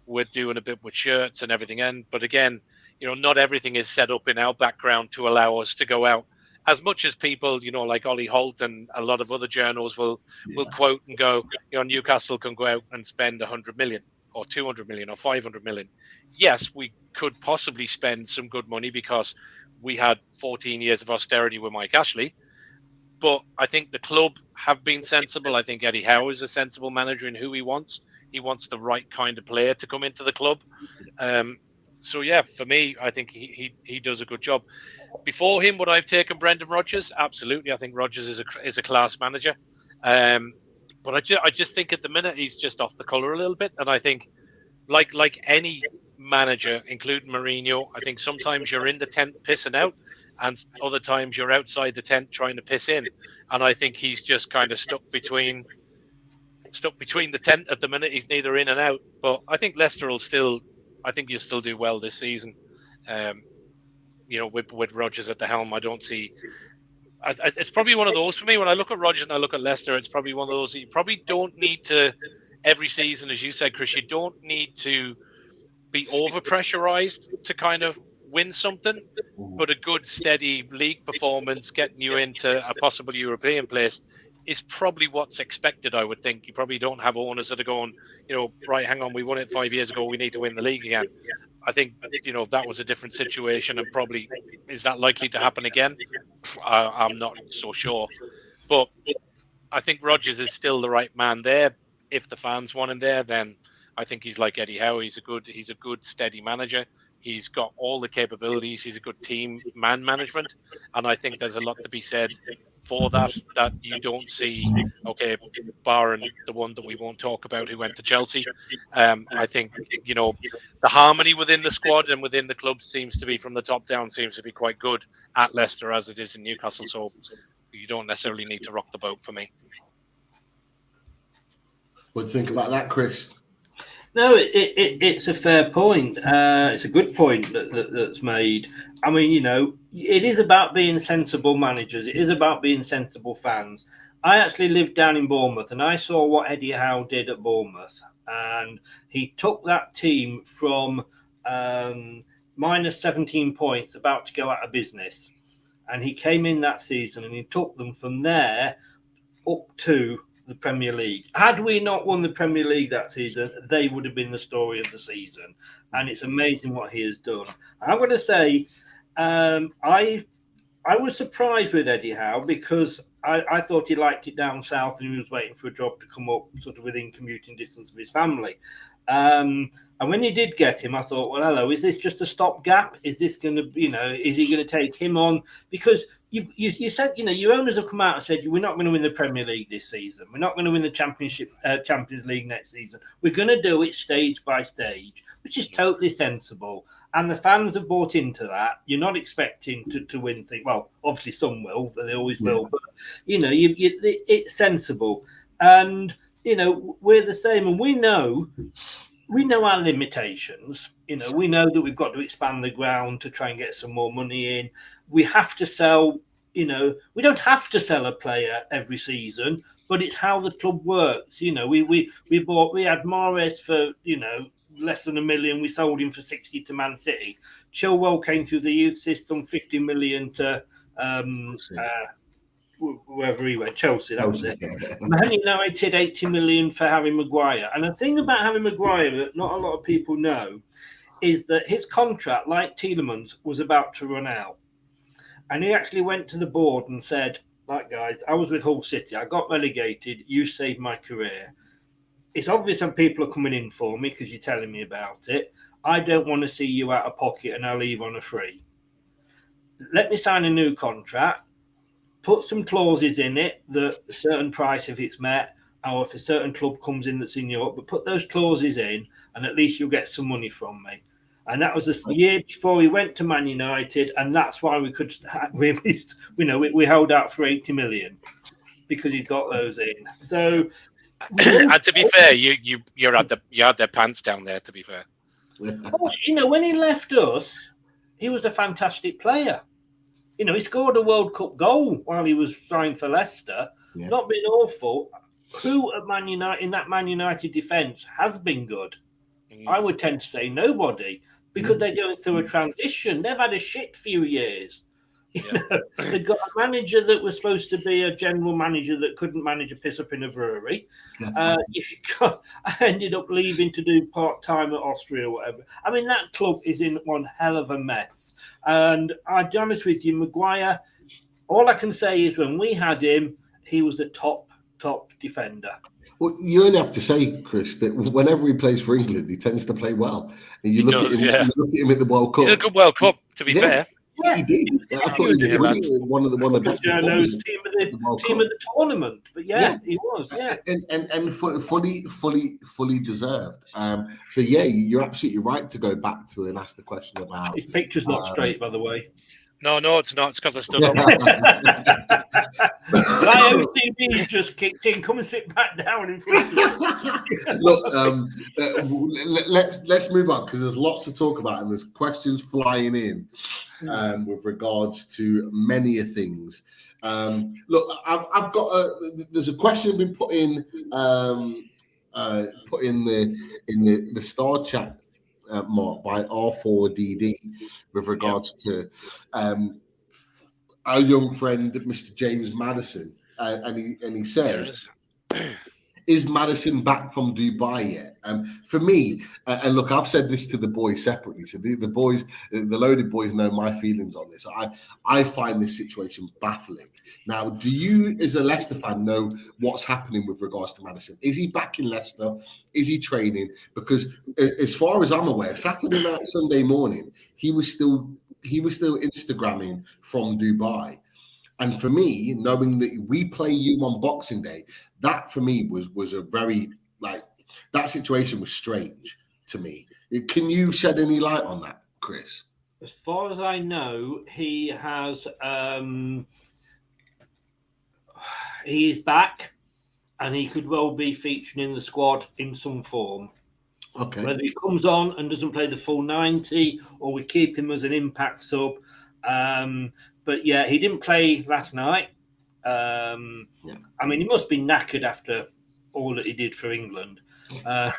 [SPEAKER 2] We're doing a bit with shirts and everything. But again, not everything is set up in our background to allow us to go out. As much as people, like Ollie Holt and a lot of other journals will quote and go, Newcastle can go out and spend 100 million or 200 million or 500 million. Yes, we could possibly spend some good money because we had 14 years of austerity with Mike Ashley. But I think the club have been sensible. I think Eddie Howe is a sensible manager in who he wants. He wants the right kind of player to come into the club. So, yeah, for me, I think he does a good job. Before him, would I have taken Brendan Rodgers? Absolutely. I think Rodgers is a class manager. But I just think at the minute he's just off the colour a little bit. And I think, like any manager, including Mourinho, I think sometimes you're in the tent pissing out, and other times you're outside the tent trying to piss in. And I think he's just kind of stuck between the tent at the minute. He's neither in and out. But I think Leicester will still do well this season. With Rodgers at the helm, I don't see. It's probably one of those for me. When I look at Rodgers and I look at Leicester, it's probably one of those that you probably don't need to every season, as you said, Chris. You don't need to be over pressurized to kind of win something, but a good steady league performance getting you into a possible European place is probably what's expected. I would think you probably don't have owners that are going, right, hang on, we won it 5 years ago, we need to win the league again. I think, that was a different situation, and probably is that likely to happen again? I'm not so sure. But I think Rodgers is still the right man there. If the fans want him there, then I think he's like Eddie Howe. He's a good, steady manager. He's got all the capabilities. He's a good team man management, and I think there's a lot to be said for that you don't see. Okay, barring the one that we won't talk about who went to Chelsea, I think the harmony within the squad and within the club seems to be, from the top down, seems to be quite good at Leicester as it is in Newcastle. So you don't necessarily need to rock the boat for me.
[SPEAKER 1] What do you think about that, Chris?
[SPEAKER 3] No, it's a fair point. It's a good point that's made. I mean, it is about being sensible managers. It is about being sensible fans. I actually lived down in Bournemouth, and I saw what Eddie Howe did at Bournemouth. And he took that team from minus 17 points, about to go out of business. And he came in that season, and he took them from there up to the Premier League. Had we not won the Premier League that season, they would have been the story of the season. And it's amazing what he has done. I'm going to say, I was surprised with Eddie Howe, because I thought he liked it down south and he was waiting for a job to come up sort of within commuting distance of his family. And when he did get him, I thought, well, hello, is this just a stopgap? Is this going to, is he going to take him on? Because you said, your owners have come out and said, we're not going to win the Premier League this season. We're not going to win the Champions League next season. We're going to do it stage by stage, which is totally sensible. And the fans have bought into that. You're not expecting to win things. Well, obviously some will, but they always will. But, it's sensible. And, we're the same. And we know our limitations. We know that we've got to expand the ground to try and get some more money in. We have to sell, we don't have to sell a player every season, but it's how the club works. We had Mahrez for, less than $1 million. We sold him for 60 to Man City. Chilwell came through the youth system, 50 million to wherever he went, Chelsea, that was it. Man United, 80 million for Harry Maguire. And the thing about Harry Maguire that not a lot of people know is that his contract, like Tielemans, was about to run out. And he actually went to the board and said, like, guys, I was with Hull City. I got relegated. You saved my career. It's obvious some people are coming in for me because you're telling me about it. I don't want to see you out of pocket and I'll leave on a free. Let me sign a new contract. Put some clauses in it that a certain price if it's met, or if a certain club comes in that's in Europe, but put those clauses in and at least you'll get some money from me. And that was the year before he went to Man United, and that's why we could we held out for 80 million because he got those in. So,
[SPEAKER 2] and to be fair, you had their pants down there. To be fair,
[SPEAKER 3] when he left us, he was a fantastic player. He scored a World Cup goal while he was signed for Leicester. Yeah. Not been awful. Who at Man United in that Man United defence has been good? I would tend to say nobody, because they're going through a transition. They've had a shit few years. They've got a manager that was supposed to be a general manager that couldn't manage a piss up in a brewery. I ended up leaving to do part-time at Austria or whatever. I mean, that club is in one hell of a mess. And I'll be honest with you, Maguire, all I can say is when we had him, he was a top defender.
[SPEAKER 1] Well, you only have to say, Chris, that whenever he plays for England, he tends to play well. And you look at him at the World Cup.
[SPEAKER 2] He did a good World Cup, to be fair.
[SPEAKER 1] Yeah, he did. I thought he was one of the best performers.
[SPEAKER 3] Team of the tournament, but he was. Yeah,
[SPEAKER 1] and fully deserved. So you're absolutely right to go back to and ask the question about.
[SPEAKER 3] His picture's not straight, by the way.
[SPEAKER 2] No, it's not. It's because I stood up.
[SPEAKER 3] My OCD's just kicked in. Come and sit back down in front of you.
[SPEAKER 1] Look, let's move on because there's lots to talk about and there's questions flying in with regards to many things. Look, I've got there's a question been put in the star chat. Mark by R4DD with regards to our young friend Mr. James Maddison, and he says Is Maddison back from Dubai yet? For me, and look, I've said this to the boys separately. So the boys, the loaded boys, know my feelings on this. I find this situation baffling. Now, do you, as a Leicester fan, know what's happening with regards to Maddison? Is he back in Leicester? Is he training? Because as far as I'm aware, Saturday night, Sunday morning, he was still Instagramming from Dubai. And for me, knowing that we play you on Boxing Day, that for me was a very, like, that situation was strange to me. Can you shed any light on that, Chris?
[SPEAKER 3] As far as I know, he is back, and he could well be featuring in the squad in some form.
[SPEAKER 1] Okay.
[SPEAKER 3] Whether he comes on and doesn't play the full 90, or we keep him as an impact sub. But yeah, he didn't play last night. I mean, he must be knackered after all that he did for England. Yeah.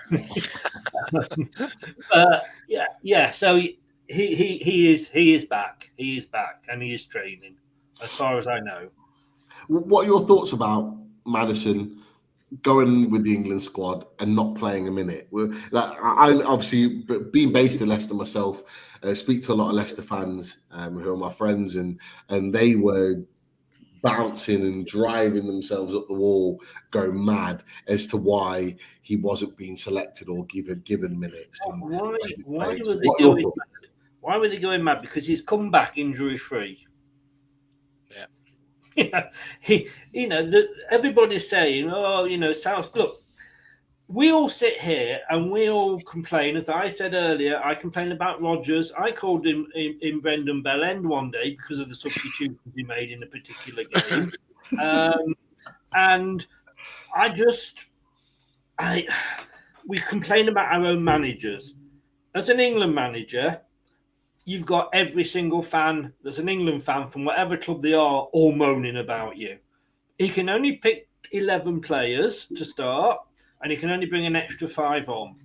[SPEAKER 3] So he is back. He is back, and he is training, as far as I know.
[SPEAKER 1] What are your thoughts about Maddison going with the England squad and not playing a minute? Like, I obviously, being based in Leicester myself, speak to a lot of Leicester fans who are my friends, and they were bouncing and driving themselves up the wall, going mad as to why he wasn't being selected or given minutes.
[SPEAKER 3] Why were they going mad? Because he's come back injury free. Yeah, everybody's saying, South. Look, we all sit here and we all complain. As I said earlier, I complained about Rodgers. I called him in Brendan Bell End one day because of the substitutions he made in a particular game, and we complain about our own managers. As an England manager, you've got every single fan that's an England fan from whatever club they are all moaning about you. He can only pick 11 players to start, and he can only bring an extra 5 on.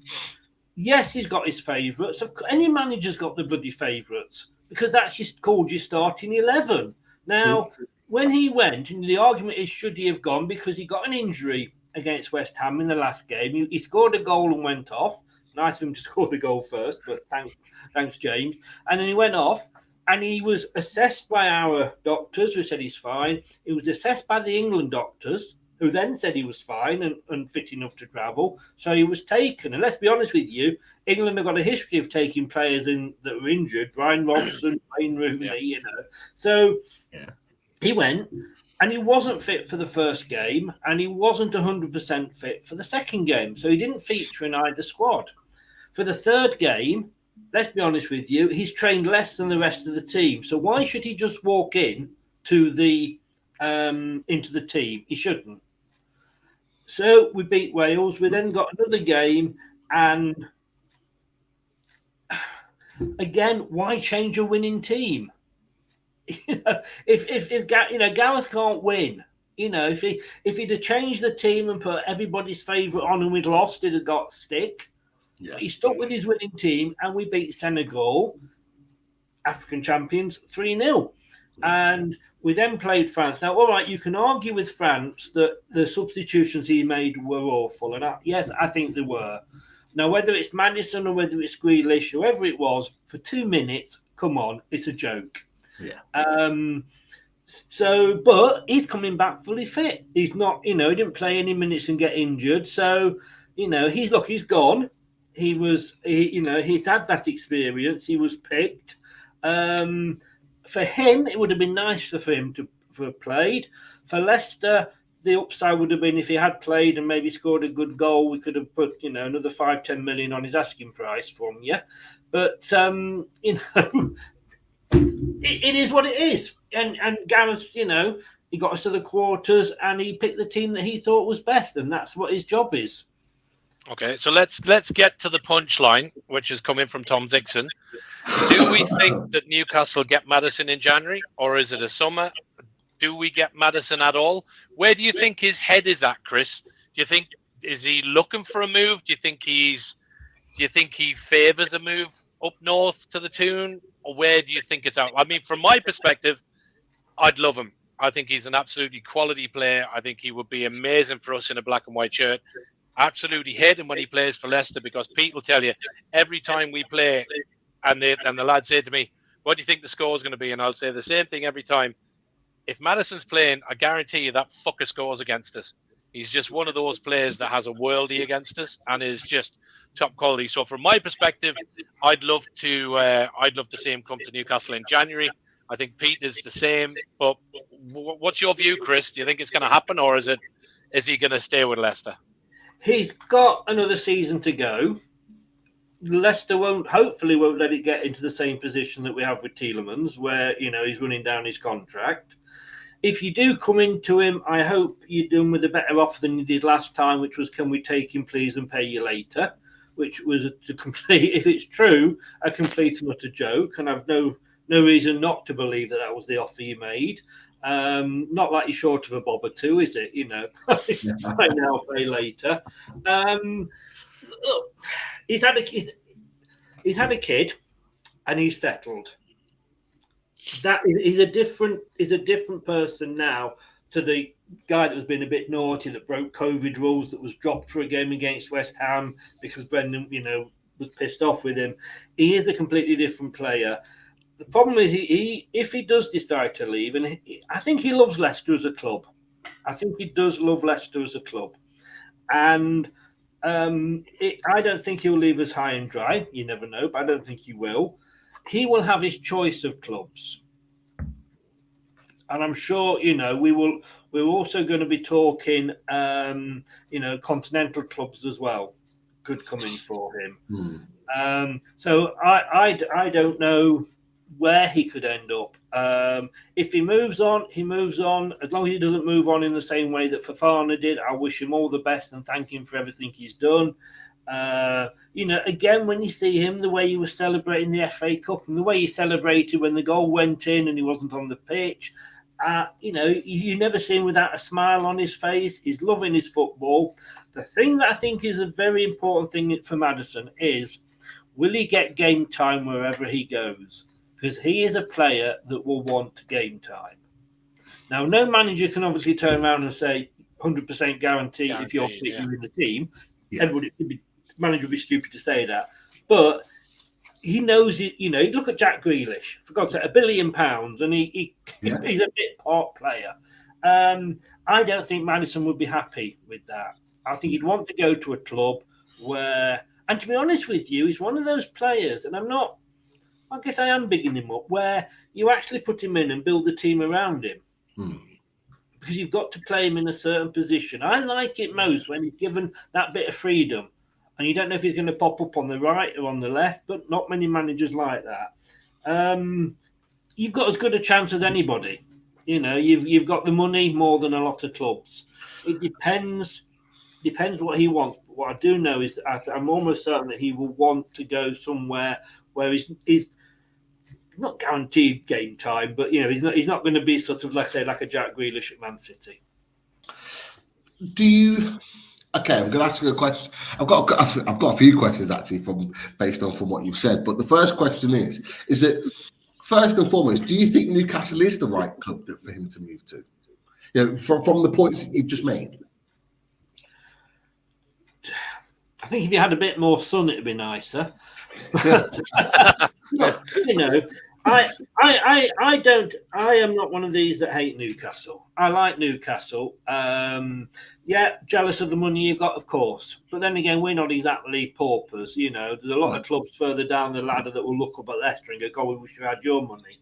[SPEAKER 3] Yes, he's got his favourites. Any manager's got the bloody favourites, because that's just called your starting 11. Now, when he went, and the argument is, should he have gone? Because he got an injury against West Ham in the last game. He scored a goal and went off. Nice of him to score the goal first, but thanks, James. And then he went off, and he was assessed by our doctors, who said he's fine. He was assessed by the England doctors, who then said he was fine and fit enough to travel. So he was taken. And let's be honest with you, England have got a history of taking players in that were injured. Brian Robson, Wayne Rooney, So he went, and he wasn't fit for the first game, and he wasn't 100% fit for the second game. So he didn't feature in either squad. For the third game, let's be honest with you, he's trained less than the rest of the team. So why should he just walk in to into the team? He shouldn't. So we beat Wales. We then got another game, and again, why change a winning team? If Gareth can't win, if he'd have changed the team and put everybody's favourite on and we'd lost, it'd have got stick. Yeah. He stuck with his winning team, and we beat Senegal, African champions, 3-0. And we then played France. Now, all right, you can argue with France that the substitutions he made were awful. And yes, I think they were. Now, whether it's Maddison or whether it's Grealish, whoever it was, for 2 minutes, come on, it's a joke. Yeah. But he's coming back fully fit. He's not, he didn't play any minutes and get injured. So, he's gone. He's had that experience. He was picked. For him, it would have been nicer for him to have played. For Leicester, the upside would have been if he had played and maybe scored a good goal, we could have put, another 5-10 million on his asking price from you. But, it is what it is. And Gareth, he got us to the quarters and he picked the team that he thought was best, and that's what his job is.
[SPEAKER 2] Okay, so let's get to the punchline, which is coming from Tom Dixon. Do we think that Newcastle get Maddison in January, or is it a summer? Do we get Maddison at all? Where do you think his head is at, Chris? Is he looking for a move? Do you think he favours a move up north to the Toon, or where do you think it's at? I mean, from my perspective, I'd love him. I think he's an absolutely quality player. I think he would be amazing for us in a black and white shirt. Absolutely hate him when he plays for Leicester, because Pete will tell you every time we play, and the lads say to me, "What do you think the score is going to be?" And I'll say the same thing every time. If Maddison's playing, I guarantee you that fucker scores against us. He's just one of those players that has a worldie against us and is just top quality. So from my perspective, I'd love to see him come to Newcastle in January. I think Pete is the same. But what's your view, Chris? Do you think it's going to happen, or is he going to stay with Leicester?
[SPEAKER 3] He's got another season to go. Leicester hopefully won't let it get into the same position that we have with Tielemans, where he's running down his contract. If you do come into him, I hope you do him with a better offer than you did last time, which was, "Can we take him, please, and pay you later?" Which was if it's true, a complete and utter joke, and I've no reason not to believe that was the offer you made. Not like you're short of a bob or two, is it? Buy now, pay later. Look, he's had a kid, and he's settled. He's a different person now to the guy that was being a bit naughty, that broke COVID rules, that was dropped for a game against West Ham because Brendan, was pissed off with him. He is a completely different player. The problem is, if he does decide to leave, and I think he loves Leicester as a club. I think he does love Leicester as a club, and I don't think he'll leave us high and dry. You never know, but I don't think he will. He will have his choice of clubs, and I'm sure we're also going to be talking continental clubs as well could come in for him. So I don't know where he could end up. If he moves on, he moves on. As long as he doesn't move on in the same way that Fofana did, I wish him all the best and thank him for everything he's done. Again, when you see him, the way he was celebrating the FA Cup and the way he celebrated when the goal went in and he wasn't on the pitch, you never see him without a smile on his face. He's loving his football. The thing that I think is a very important thing for Maddison is, will he get game time wherever he goes? Because he is a player that will want game time. Now, no manager can obviously turn around and say 100% guarantee if you're in the team. Yeah. Manager would be stupid to say that. But he knows it. Look at Jack Grealish. For God's sake, £1 billion, and he's a bit part player. I don't think Maddison would be happy with that. I think he'd want to go to a club where, and to be honest with you, he's one of those players, and I guess I am bigging him up, where you actually put him in and build the team around him. Because you've got to play him in a certain position. I like it most when he's given that bit of freedom. And you don't know if he's going to pop up on the right or on the left, but not many managers like that. You've got as good a chance as anybody. You've got the money more than a lot of clubs. It depends what he wants. But what I do know is that I'm almost certain that he will want to go somewhere where he's not guaranteed game time, but he's not going to be sort of, let's say, like a Jack Grealish at Man City.
[SPEAKER 1] Okay, I'm going to ask you a question. I've got a few questions actually based on what you've said. But the first question is it first and foremost, do you think Newcastle is the right club for him to move to? From the points that you've just made.
[SPEAKER 3] I think if you had a bit more sun, it'd be nicer. I am not one of these that hate Newcastle. I like Newcastle. Jealous of the money you've got, of course. But then again, we're not exactly paupers. There's a lot of clubs further down the ladder that will look up at Leicester and go, "God, we wish we had your money."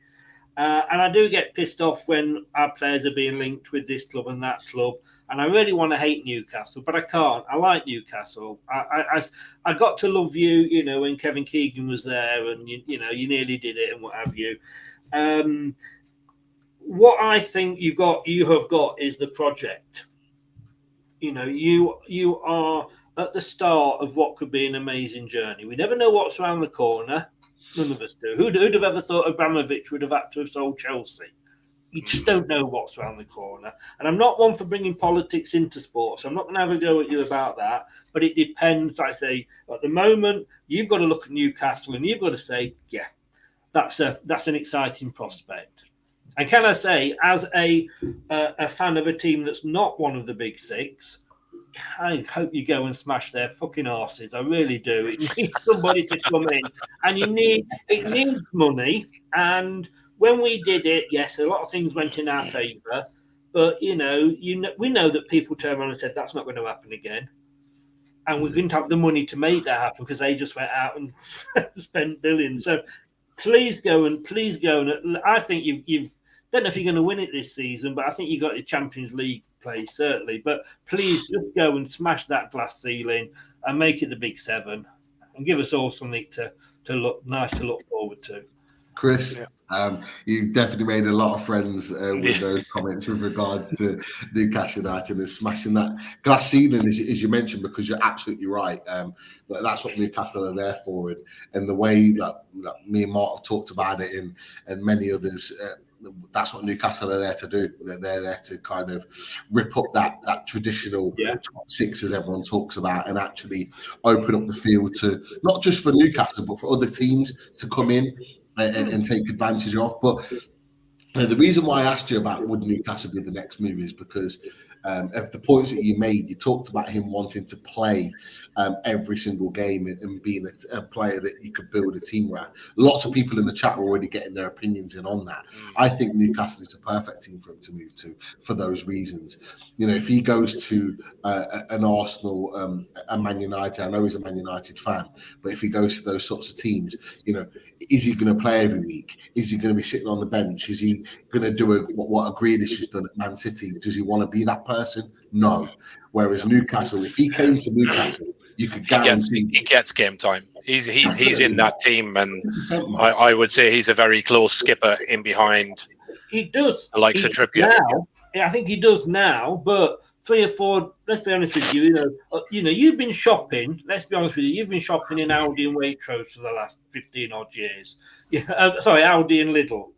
[SPEAKER 3] And I do get pissed off when our players are being linked with this club and that club. And I really want to hate Newcastle, but I can't. I like Newcastle. I got to love you, when Kevin Keegan was there, and you nearly did it and what have you. What I think you have got is the project. You are at the start of what could be an amazing journey. We never know what's around the corner. None of us do. Who'd have ever thought Abramovich would have had to have sold Chelsea? You just don't know what's around the corner. And I'm not one for bringing politics into sports. So I'm not going to have a go at you about that. But it depends. I say, at the moment, you've got to look at Newcastle and you've got to say, yeah, that's an exciting prospect. And can I say, as a fan of a team that's not one of the big six, I hope you go and smash their fucking arses. I really do. It needs somebody to come in, and it needs money. And when we did it, yes, a lot of things went in our favour, but we know that people turned around and said that's not going to happen again, and we didn't have the money to make that happen because they just went out and spent billions. So please go and I think you've don't know if you're going to win it this season, but I think you got your Champions League place certainly. But please just go and smash that glass ceiling and make it the Big Seven, and give us all something to look forward to.
[SPEAKER 1] Chris, you definitely made a lot of friends with those comments with regards to Newcastle United and smashing that glass ceiling, as you mentioned, because you're absolutely right. That's what Newcastle are there for, and the way that me and Mark have talked about it, and many others. That's what Newcastle are there to do. They're there to kind of rip up that traditional top six, as everyone talks about, and actually open up the field to not just for Newcastle, but for other teams to come in and take advantage of. But the reason why I asked you about would Newcastle be the next move is because of the points that you made. You talked about him wanting to play every single game and being a player that you could build a team around. Lots of people in the chat are already getting their opinions in on that. I think Newcastle is a perfect team for him to move to for those reasons. If he goes to an Arsenal, a Man United, I know he's a Man United fan, but if he goes to those sorts of teams, is he going to play every week? Is he going to be sitting on the bench? Is he going to do what Grealish has done at Man City? Does he want to be that person? No. Whereas Newcastle, if he came to Newcastle, you could guarantee
[SPEAKER 2] he gets game time. He's in that team, and I would say he's a very close skipper in behind.
[SPEAKER 3] He does.
[SPEAKER 2] The likes of Trippier.
[SPEAKER 3] Now, I think he does now, but 3 or 4. Let's be honest with you. You've been shopping. Let's be honest with you. You've been shopping in Aldi and Waitrose for the last 15 odd years. Aldi and Lidl.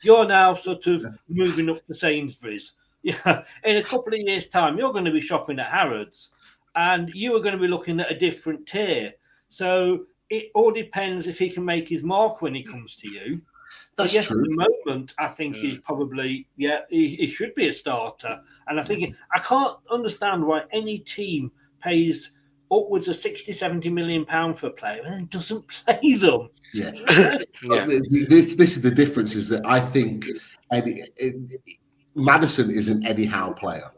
[SPEAKER 3] You're now sort of moving up to Sainsbury's. Yeah, in a couple of years' time, you're going to be shopping at Harrods, and you are going to be looking at a different tier. So it all depends if he can make his mark when he comes to you.
[SPEAKER 1] That's
[SPEAKER 3] yes,
[SPEAKER 1] true.
[SPEAKER 3] at the moment, I think he's probably, he should be a starter. And I think I can't understand why any team pays upwards of 60, 70 million pounds for a player and then doesn't play them.
[SPEAKER 1] Yeah. This is the difference, is that I think Maddison is an Eddie Howe player.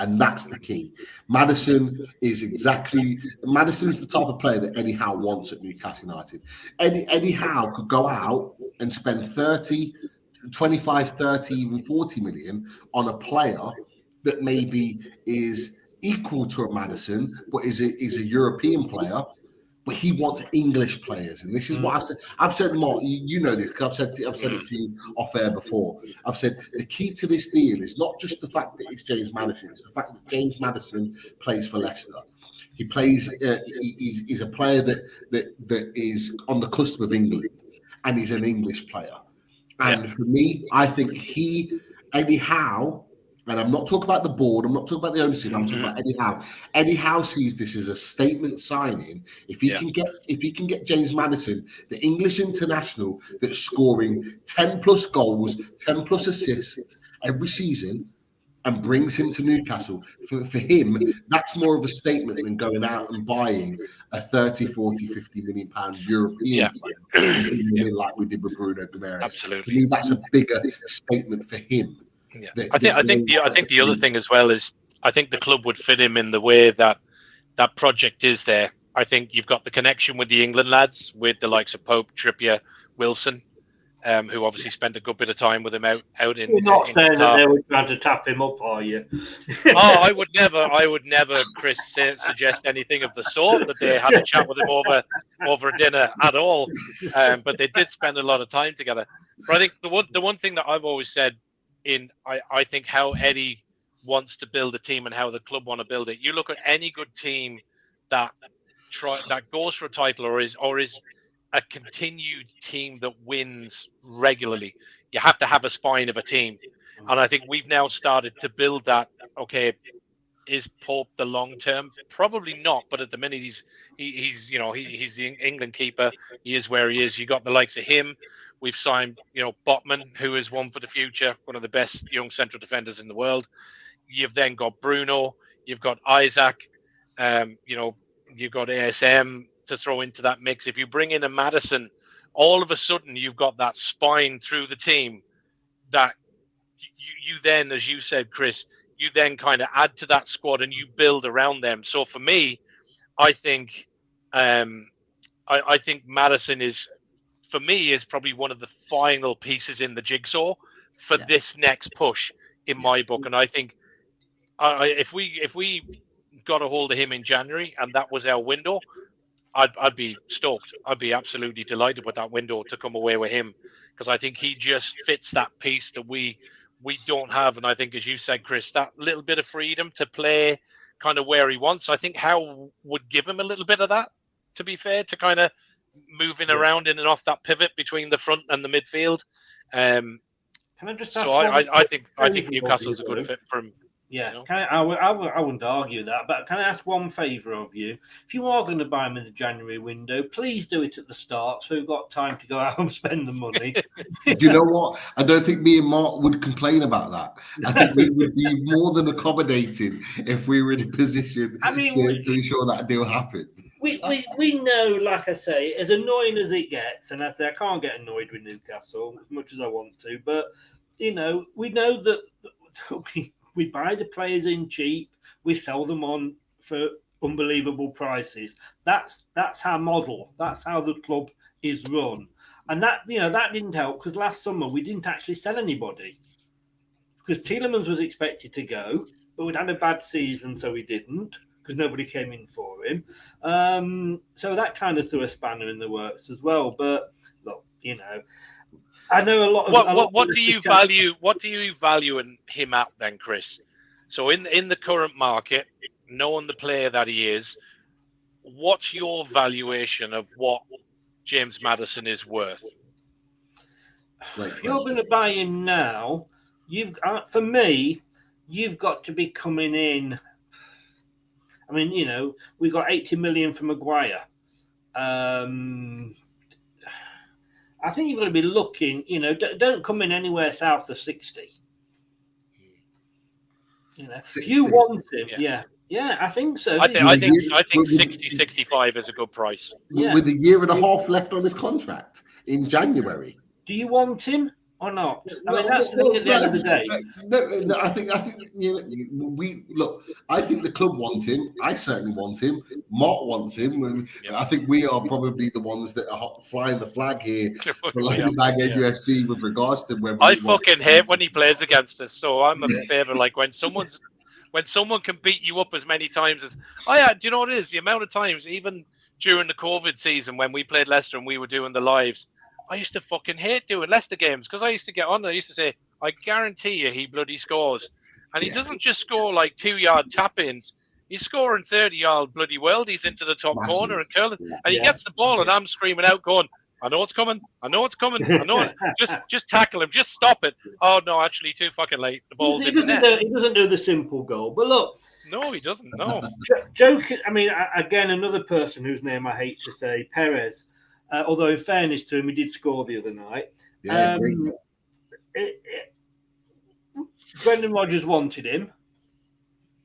[SPEAKER 1] And that's the key. Maddison's the type of player that Eddie Howe wants at Newcastle United. Eddie Howe could go out and spend 25, 30, even 40 million on a player that maybe is equal to a Maddison, but is a European player. But he wants English players, and this is what I've said. I've said, Mark, you know this because I've said it to you off air before. I've said the key to this deal is not just the fact that it's James Maddison; it's the fact that James Maddison plays for Leicester. He plays. He's a player that is on the cusp of England, and he's an English player. And for me, I think Eddie Howe. And I'm not talking about the board. I'm not talking about the ownership. I'm talking about Eddie Howe. Eddie Howe sees this as a statement signing. If he can get James Maddison, the English international that's scoring 10 plus goals, 10 plus assists every season, and brings him to Newcastle, for him, that's more of a statement than going out and buying a 30, 40, 50 million pound European player, like we did with Bruno Guimaraes.
[SPEAKER 2] Absolutely.
[SPEAKER 1] For me, that's a bigger statement for him.
[SPEAKER 2] Yeah. I think the other thing as well is I think the club would fit him in the way that project is there. I think you've got the connection with the England lads, with the likes of Pope, Trippier, Wilson, who obviously spent a good bit of time with him out in.
[SPEAKER 3] You're not saying that they were trying to tap him up, are you?
[SPEAKER 2] I would never, Chris, suggest anything of the sort, that they had a chat with him over a dinner at all. But they did spend a lot of time together. But I think the one thing that I've always said, I think how Eddie wants to build a team and how the club want to build it. You look at any good team that goes for a title or is a continued team that wins regularly. You have to have a spine of a team, and I think we've now started to build that. Okay, is Pope the long term? Probably not, but at the minute he's the England keeper. He is where he is. You got the likes of him We've signed, Botman, who is one for the future, one of the best young central defenders in the world. You've then got Bruno, you've got Isaac, you've got ASM to throw into that mix. If you bring in a Maddison, all of a sudden you've got that spine through the team that you then, as you said, Chris, you then kind of add to that squad and you build around them. So for me, I think I think Maddison is probably one of the final pieces in the jigsaw for this next push in my book. And I think if we got a hold of him in January and that was our window, I'd be stoked. I'd be absolutely delighted with that window to come away with him, because I think he just fits that piece that we don't have. And I think, as you said, Chris, that little bit of freedom to play kind of where he wants. I think Howe would give him a little bit of that, to be fair, to kind of moving around in and off that pivot between the front and the midfield.
[SPEAKER 3] Can I just ask
[SPEAKER 2] I think Newcastle's a good fit for him.
[SPEAKER 3] Yeah, I wouldn't argue that, but can I ask one favour of you? If you are going to buy him in the January window, please do it at the start so we've got time to go out and spend the money.
[SPEAKER 1] Do you know what? I don't think me and Mark would complain about that. I think we would be more than accommodating if we were in a position to ensure that deal happened.
[SPEAKER 3] We know, like I say, as annoying as it gets, and I can't get annoyed with Newcastle as much as I want to, but, we know that we buy the players in cheap, we sell them on for unbelievable prices. That's our model. That's how the club is run. And that didn't help, because last summer we didn't actually sell anybody. Because Tielemans was expected to go, but we'd had a bad season, so we didn't, because nobody came in for him. So that kind of threw a spanner in the works as well. But look, I know a lot of
[SPEAKER 2] what do you value? What do you value in him at then, Chris? So in the current market, knowing the player that he is, what's your valuation of what James Maddison is worth?
[SPEAKER 3] If you're going to buy him now, for me, you've got to be coming in. I mean, we got 80 million for Maguire. I think you've got to be looking, don't come in anywhere south of 60. 60. If you want him, yeah, I think so.
[SPEAKER 2] I think 60, 65 is a good price.
[SPEAKER 1] With a year and a half left on his contract in January.
[SPEAKER 3] Do you want him or not? That's the thing at the end of the day.
[SPEAKER 1] No, I think I think the club wants him. I certainly want him. Mark wants him. I think we are probably the ones that are flying the flag here for NUFC with regards to when
[SPEAKER 2] I fucking hate when he plays against us. So I'm a favour. Like when someone can beat you up as many times as do you know what it is? The amount of times, even during the COVID season when we played Leicester and we were doing the lives, I used to fucking hate doing Leicester games, because I used to get on there. I used to say, I guarantee you he bloody scores. And he doesn't just score like 2-yard tap-ins. He's scoring 30-yard bloody worldies into the top corner and curling. And he gets the ball and I'm screaming out going, I know it's coming. I know it's coming. I know it. Just tackle him. Just stop it. Oh, no, actually, too fucking late. The ball's in the net.
[SPEAKER 3] He doesn't do the simple goal. But look.
[SPEAKER 2] No, he doesn't. No.
[SPEAKER 3] Joke. I mean, again, another person whose name I hate to say, Perez. Although, in fairness to him, he did score the other night.
[SPEAKER 1] Yeah,
[SPEAKER 3] Brendan Rodgers wanted him.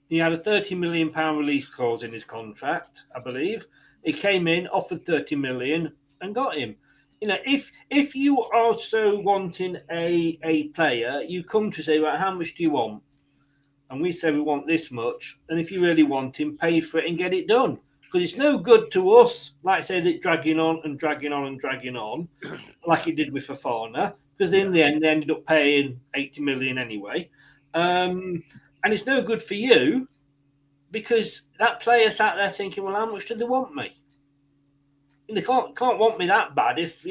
[SPEAKER 3] He had a £30 million release clause in his contract, I believe. He came in, offered £30 million, and got him. If you are so wanting a player, you come to say, right, how much do you want? And we say we want this much. And if you really want him, pay for it and get it done. Because it's no good to us, like I say, that dragging on and dragging on and dragging on, like it did with Fofana, because in the end, they ended up paying 80 million anyway. And it's no good for you, because that player sat there thinking, well, how much do they want me? And they can't want me that bad if,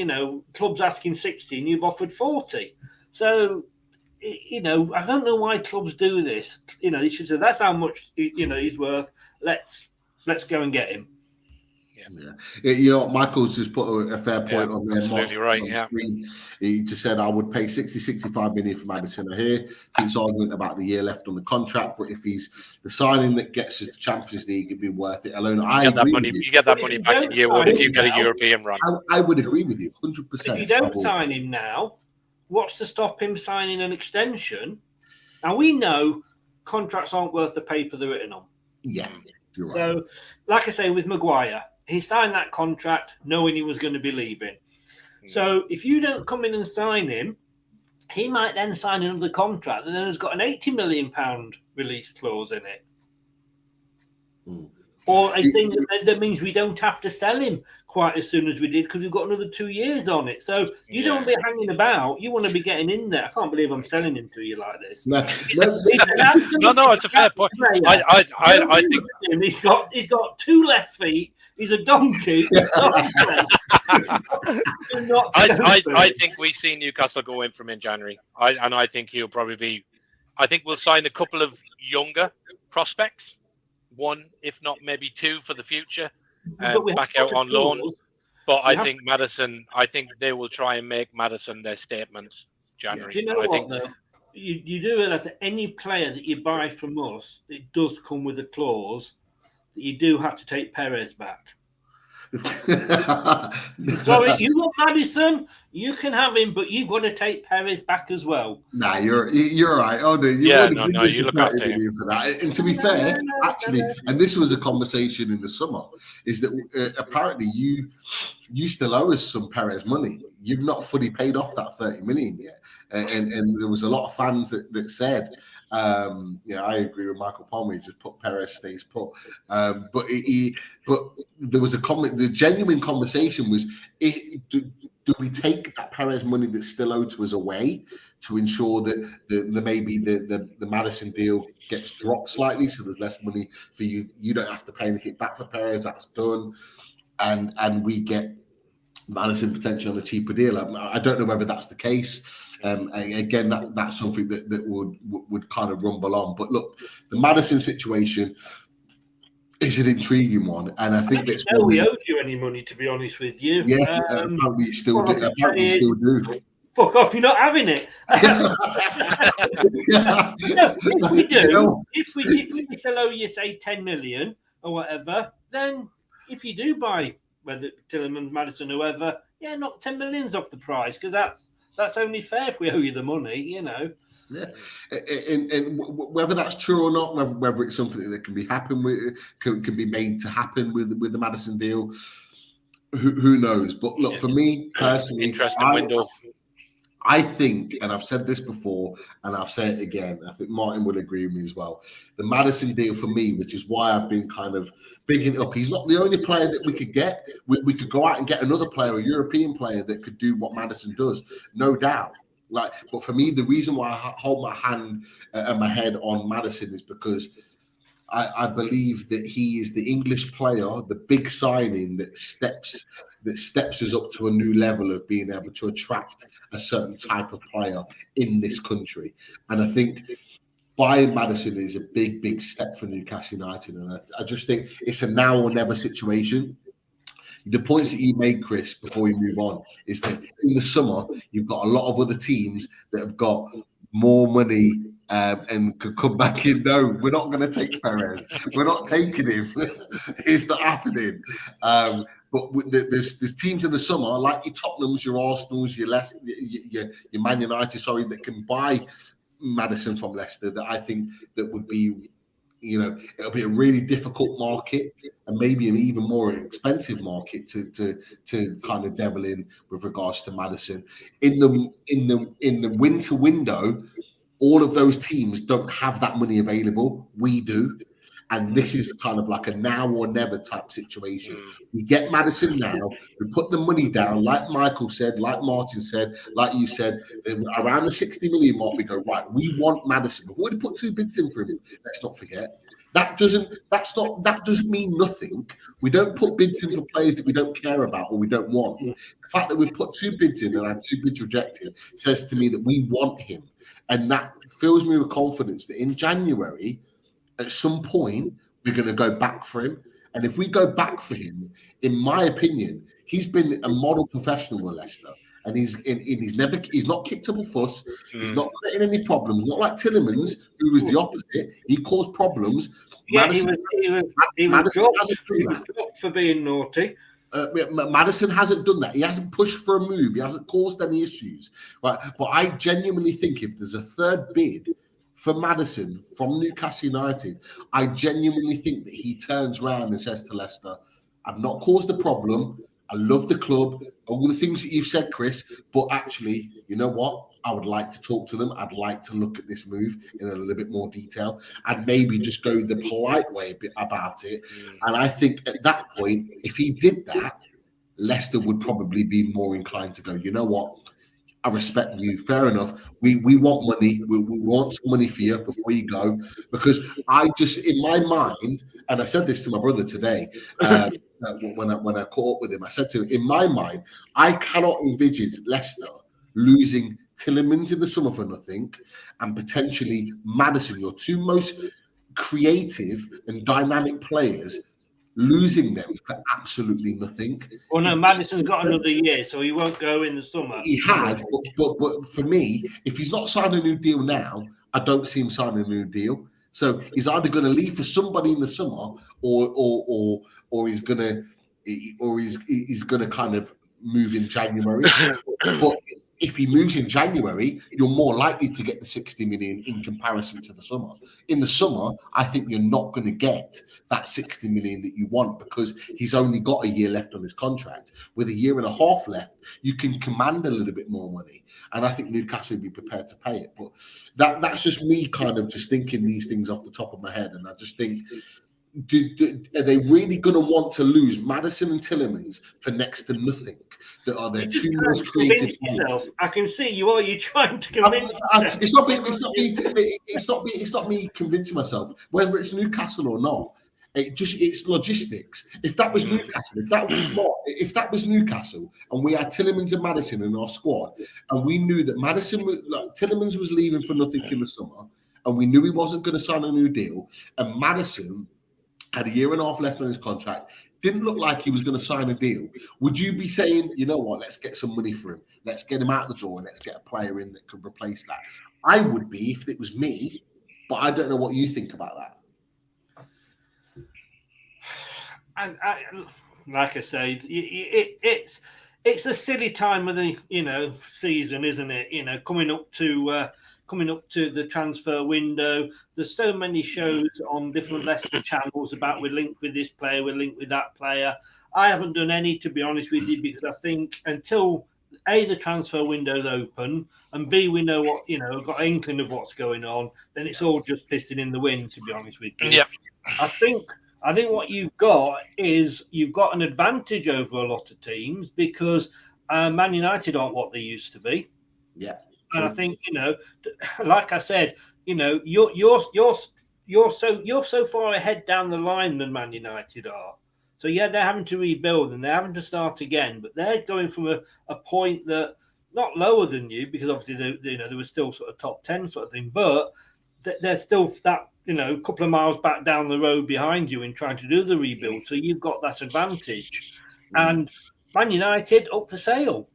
[SPEAKER 3] club's asking 60 and you've offered 40. So, I don't know why clubs do this. They should say, that's how much, he's worth. Let's go and get him.
[SPEAKER 1] Yeah. You know, Michael's just put a fair point on there.
[SPEAKER 2] Absolutely right.
[SPEAKER 1] Screen. He just said, I would pay 65 million for Maddison. I hear Pete's argument about the year left on the contract, but if he's the signing that gets us to Champions League, it'd be worth it alone.
[SPEAKER 2] You get that money back in year one if you get a European run.
[SPEAKER 1] I would agree with you 100%.
[SPEAKER 3] If you don't sign him now, what's to stop him signing an extension? And we know contracts aren't worth the paper they're written on.
[SPEAKER 1] Yeah. You're right.
[SPEAKER 3] So, like I say, with Maguire, he signed that contract knowing he was going to be leaving. So if you don't come in and sign him, he might then sign another contract that then has got an £80 million release clause in it. Or a thing that means we don't have to sell him quite as soon as we did because we've got another 2 years on it. So you don't want to be hanging about. You want to be getting in there. I can't believe I'm selling him to you like this.
[SPEAKER 2] No, it's a fair point. I think
[SPEAKER 3] he's got 2 left feet. He's a donkey.
[SPEAKER 2] I think we see Newcastle go in from in January. I think he'll probably be. I think we'll sign a couple of younger prospects. 1, if not maybe 2 for the future, back out on loan. But I think Maddison, I think they will try and make Maddison their statement January.
[SPEAKER 3] Do you know what, though? You do realise that any player that you buy from us, it does come with a clause that you do have to take Perez back. Sorry, you want Maddison, you can have him, but you've got to take Perez back as well.
[SPEAKER 1] Nah, you're right. Oh, no, you look after him for that. And to be fair, actually, and this was a conversation in the summer, is that apparently you still owe us some Perez money. You've not fully paid off that 30 million yet, and there was a lot of fans that said. I agree with Michael Palmer. He just put Perez stays put. But there was a comment. The genuine conversation was: do we take that Perez money that's still owed to us away to ensure that maybe the Maddison deal gets dropped slightly, so there's less money for you. You don't have to pay anything back for Perez. That's done, and we get Maddison potentially on a cheaper deal. I don't know whether that's the case. Again, that's something that would kind of rumble on. But look, the Maddison situation is an intriguing one, and I think that's
[SPEAKER 3] why we owed you any money, to be honest with you.
[SPEAKER 1] Yeah, apparently you still do.
[SPEAKER 3] Fuck off! You're not having it. If we do, if we still owe you say 10 million or whatever, then if you do buy whether Tielemans, Maddison, whoever, knock 10 millions off the price because that's only fair if we owe you the money, Yeah,
[SPEAKER 1] and whether that's true or not, whether it's something that can be made to happen with the Maddison deal, who knows? But look, for me personally,
[SPEAKER 2] interesting window.
[SPEAKER 1] I think, and I've said this before, and I'll say it again, I think Martin would agree with me as well. The Maddison deal for me, which is why I've been kind of bigging it up. He's not the only player that we could get. We could go out and get another player, a European player that could do what Maddison does, no doubt. But for me, the reason why I hold my hand and my head on Maddison is because I believe that he is the English player, the big signing that steps us up to a new level of being able to attract a certain type of player in this country. And I think buying Maddison is a big, big step for Newcastle United. And I just think it's a now or never situation. The points that you made, Chris, before we move on, is that in the summer, you've got a lot of other teams that have got more money and could come back in. No, we're not going to take Perez. We're not taking him. It's not happening. But there's teams in the summer, like your Tottenhams, your Arsenals, your Leicester, your Man United, that can buy Maddison from Leicester. That I think that would be, it'll be a really difficult market and maybe an even more expensive market to kind of devil in with regards to Maddison. In the winter window, all of those teams don't have that money available. We do. And this is kind of like a now or never type situation. We get Maddison now, we put the money down, like Michael said, like Martin said, like you said, around the 60 million mark, we go, right, we want Maddison. We've already put 2 bids in for him, let's not forget. That doesn't mean nothing. We don't put bids in for players that we don't care about or we don't want. The fact that we've put 2 bids in and had 2 bids rejected says to me that we want him. And that fills me with confidence that in January, at some point, we're going to go back for him. And if we go back for him, in my opinion, he's been a model professional with Leicester. And he's not kicked up a fuss. He's not creating any problems. Not like Tielemans, who was the opposite. He caused problems.
[SPEAKER 3] Yeah,
[SPEAKER 1] Madison,
[SPEAKER 3] he was
[SPEAKER 1] Madison
[SPEAKER 3] dropped for being naughty.
[SPEAKER 1] Maddison hasn't done that. He hasn't pushed for a move. He hasn't caused any issues. Right? But I genuinely think if there's a third bid for Maddison from Newcastle United, I genuinely think that he turns around and says to Leicester, I've not caused a problem. I love the club, all the things that you've said, Chris, but actually, you know what? I would like to talk to them. I'd like to look at this move in a little bit more detail and maybe just go the polite way about it. And I think at that point, if he did that, Leicester would probably be more inclined to go, you know what? I respect you. Fair enough. We want money. We want some money for you before you go. Because I just, in my mind, and I said this to my brother today, when I caught up with him, I said to him, in my mind, I cannot envisage Leicester losing Tielemans in the summer for nothing and potentially Maddison, your two most creative and dynamic players, losing them for absolutely nothing.
[SPEAKER 3] Well, no, Maddison's got another year, so he won't go in the summer.
[SPEAKER 1] He has, but for me, if he's not signed a new deal now, I don't see him signing a new deal. So he's either going to leave for somebody in the summer, or he's going to kind of move in January. But if he moves in January, you're more likely to get the 60 million in comparison to the summer. In the summer, I think you're not going to get that 60 million that you want because he's only got a year left on his contract. With a year and a half left, you can command a little bit more money. And I think Newcastle would be prepared to pay it. But that's just me kind of just thinking these things off the top of my head. And I just think, are they really going to want to lose Maddison and Tielemans for next to nothing? That are their two most creative players?
[SPEAKER 3] I can see you. Are you trying to convince?
[SPEAKER 1] It's not me convincing myself whether it's Newcastle or not. It's logistics. If that was Newcastle, if that was Newcastle, and we had Tielemans and Maddison in our squad, and we knew that Tielemans was leaving for nothing in the summer, and we knew he wasn't going to sign a new deal, and Maddison had a year and a half left on his contract, didn't look like he was going to sign a deal, would you be saying, you know what, let's get some money for him, let's get him out the door, and let's get a player in that could replace that? I would be if it was me, but I don't know what you think about that.
[SPEAKER 3] And like I say, it's a silly time of the season, isn't it? Coming up to the transfer window. There's so many shows on different Leicester channels about we're linked with this player, we're linked with that player. I haven't done any, to be honest with you, because I think until A, the transfer window's open, and B, we know what, got an inkling of what's going on, then it's all just pissing in the wind, to be honest with you.
[SPEAKER 2] Yeah.
[SPEAKER 3] I think what you've got is you've got an advantage over a lot of teams because Man United aren't what they used to be.
[SPEAKER 1] Yeah.
[SPEAKER 3] And I think, like I said, you're so far ahead down the line than Man United are. So yeah, they're having to rebuild and they're having to start again, but they're going from a point that not lower than you because obviously they were still sort of top 10 sort of thing, but they're still that a couple of miles back down the road behind you in trying to do the rebuild. So you've got that advantage. And Man United up for sale.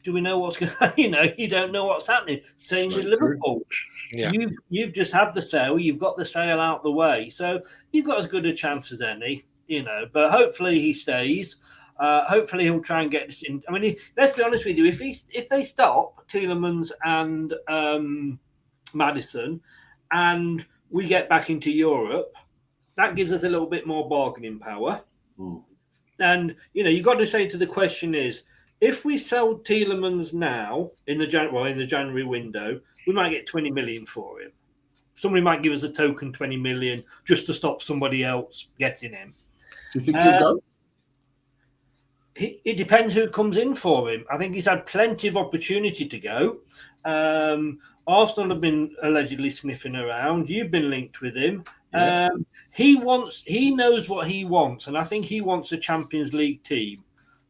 [SPEAKER 3] Do we know what's going to, you don't know what's happening. Same with Liverpool.
[SPEAKER 2] Yeah.
[SPEAKER 3] You've just had the sale. You've got the sale out the way. So you've got as good a chance as any, but hopefully he stays. Hopefully he'll try and get this in. I mean, let's be honest with you. If they stop Tielemans and Maddison and we get back into Europe, that gives us a little bit more bargaining power. And, you've got to say to the question is, if we sell Tielemans now in the January window, we might get 20 million for him. Somebody might give us a token 20 million just to stop somebody else getting him.
[SPEAKER 1] Do you think he'll go?
[SPEAKER 3] It depends who comes in for him. I think he's had plenty of opportunity to go. Arsenal have been allegedly sniffing around. You've been linked with him. Yeah. He knows what he wants, and I think he wants a Champions League team.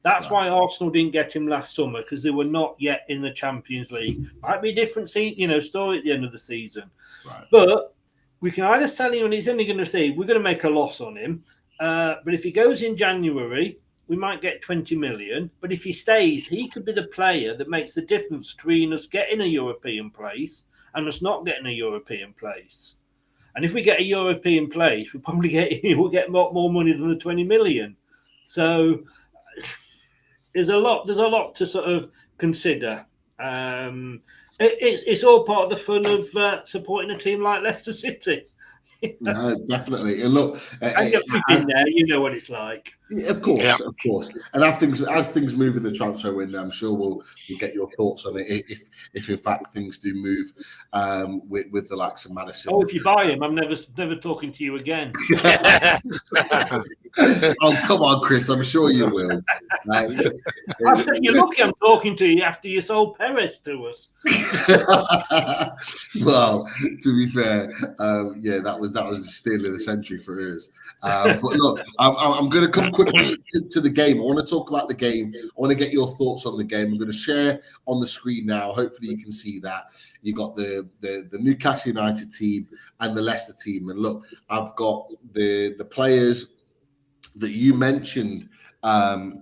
[SPEAKER 3] That's why Arsenal didn't get him last summer, because they were not yet in the Champions League. Might be a different story at the end of the season. Right. But we can either sell him and he's only going to say we're going to make a loss on him, But if he goes in January, we might get 20 million. But if he stays, he could be the player that makes the difference between us getting a European place and us not getting a European place. And if we get a European place, we'll probably get more money than the 20 million. So there's a lot to sort of consider. It's all part of the fun of supporting a team like Leicester City.
[SPEAKER 1] No, definitely. And look,
[SPEAKER 3] and you've been there, you know what it's like.
[SPEAKER 1] Of course. And as things move in the transfer window, I'm sure we'll get your thoughts on it if in fact things do move with the likes of Maddison.
[SPEAKER 3] Oh, if you buy him, I'm never talking to you again.
[SPEAKER 1] Oh, come on, Chris. I'm sure you will.
[SPEAKER 3] You're lucky I'm talking to you after you sold Perez to us.
[SPEAKER 1] Well, to be fair, that was the steal of the century for us. But look, I'm going to come quickly to the game. I want to talk about the game. I want to get your thoughts on the game. I'm going to share on the screen now. Hopefully you can see that. You got the Newcastle United team and the Leicester team. And look, I've got the players that you mentioned,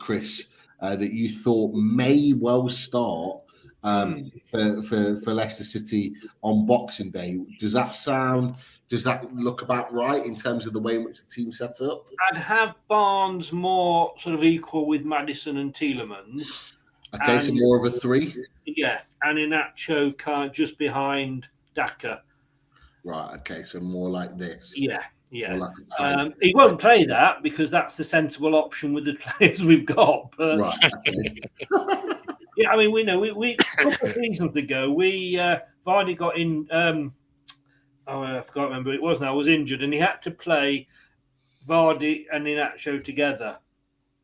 [SPEAKER 1] Chris, that you thought may well start for Leicester City on Boxing Day. Does that look about right in terms of the way in which the team set up?
[SPEAKER 3] I'd have Barnes more sort of equal with Maddison and Tielemans.
[SPEAKER 1] Okay, so more of a 3?
[SPEAKER 3] Yeah, and Iheanacho just behind Daka.
[SPEAKER 1] Right, okay, so more like this.
[SPEAKER 3] Yeah.
[SPEAKER 1] Like
[SPEAKER 3] he won't play that because that's the sensible option with the players we've got. But
[SPEAKER 1] right. Okay.
[SPEAKER 3] yeah, I mean, we know we a couple of seasons ago Vardy got in. I can't remember who it was now. Was injured and he had to play Vardy and Iheanacho together.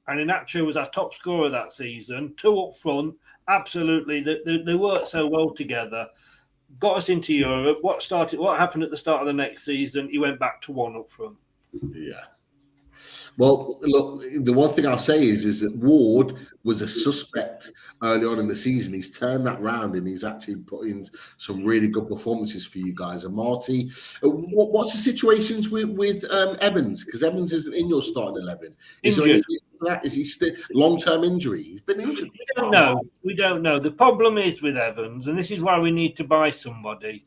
[SPEAKER 3] And Iheanacho was our top scorer that season. 2 up front, absolutely. They worked so well together. Got us into Europe. What happened at the start of the next season? He went back to 1 up front.
[SPEAKER 1] Yeah. Well, look, the one thing I'll say is that Ward was a suspect early on in the season. He's turned that round and he's actually put in some really good performances for you guys. And Marty, what's the situations with Evans? Because Evans isn't in your starting 11. Is there any reason for that? Is he still long-term injury? He's been injured.
[SPEAKER 3] We don't know. The problem is with Evans, and this is why we need to buy somebody.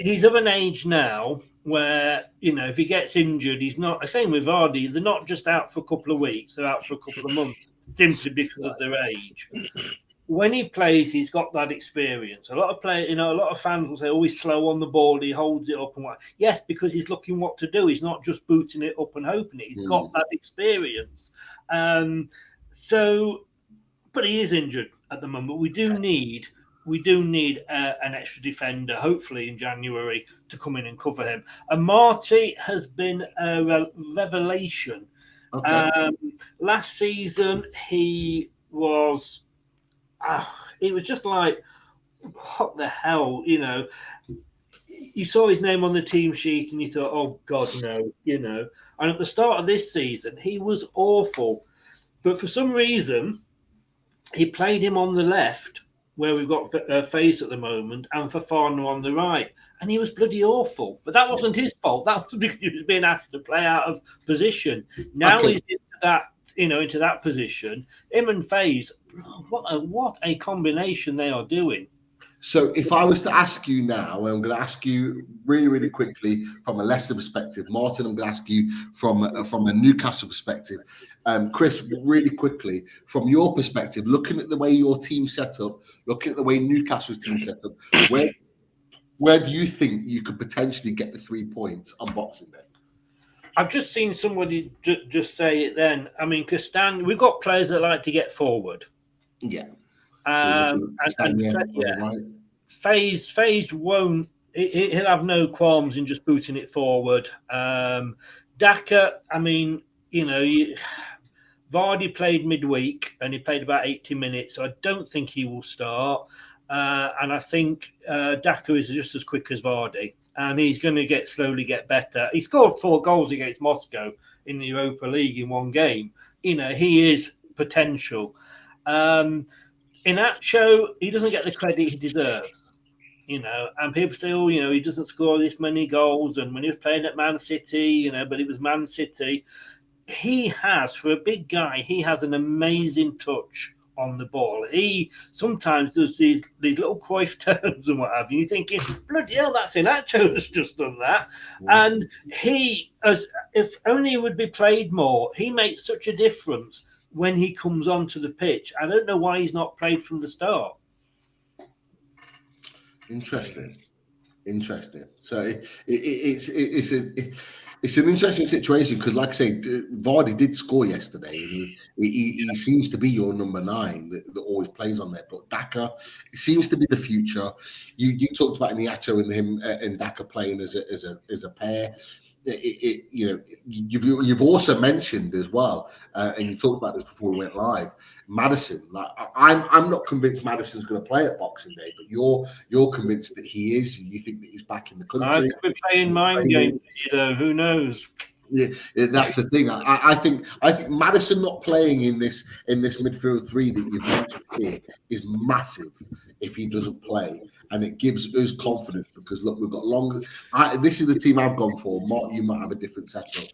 [SPEAKER 3] He's of an age now where, if he gets injured, he's not. Same with Vardy, they're not just out for a couple of weeks, they're out for a couple of months simply because of their age. When he plays, he's got that experience. A lot of players, a lot of fans will say, "Oh, he's slow on the ball, he holds it up and what." Yes, because he's looking what to do. He's not just booting it up and hoping it. He's got that experience. But he is injured at the moment. We do need an extra defender, hopefully in January, to come in and cover him. And Marty has been a revelation. Okay. Last season, he was just like, what the hell, You saw his name on the team sheet and you thought, oh, God, no, And at the start of this season, he was awful. But for some reason, he played him on the left, where we've got Face at the moment, and Fofana on the right. And he was bloody awful. But that wasn't his fault. That was because he was being asked to play out of position. Now he's into that position. Him and Faze, what a combination they are doing.
[SPEAKER 1] So if I was to ask you now, and I'm going to ask you really, really quickly from a Leicester perspective, Martin, I'm going to ask you from a Newcastle perspective. Chris, really quickly, from your perspective, looking at the way your team set up, looking at the way Newcastle's team set up, where do you think you could potentially get the 3 points on Boxing Day?
[SPEAKER 3] I've just seen somebody just say it then. I mean, because we've got players that like to get forward.
[SPEAKER 1] Yeah.
[SPEAKER 3] Faze won't. He'll have no qualms in just booting it forward. Daka, I mean, Vardy played midweek and he played about 80 minutes, so I don't think he will start. And I think Daka is just as quick as Vardy, and he's going to slowly get better. He scored 4 goals against Moscow in the Europa League in one game. He is potential. In that show, he doesn't get the credit he deserves. and people say, oh, he doesn't score this many goals. And when he was playing at Man City, but it was Man City. He has, for a big guy, he has an amazing touch on the ball. He sometimes does these little Cruyff turns and what have you. You're thinking, bloody hell, that's Inacho that's just done that. And he, if only he would be played more, he makes such a difference when he comes onto the pitch. I don't know why he's not played from the start.
[SPEAKER 1] Interesting. So it's an interesting situation because, like I say, Vardy did score yesterday, and he seems to be your number 9 that always plays on there. But Daka, it seems to be the future. You talked about Niato and him and Daka playing as a pair. You've also mentioned as well, and you talked about this before we went live. Maddison, like I'm not convinced Maddison's going to play at Boxing Day, but you're convinced that he is. You think that he's back in the country.
[SPEAKER 3] I could be playing mind games, who knows?
[SPEAKER 1] Yeah, that's the thing. I think Maddison not playing in this midfield 3 that you've mentioned here is massive if he doesn't play. And it gives us confidence because, look, we've got longer. This is the team I've gone for. Mark, you might have a different setup.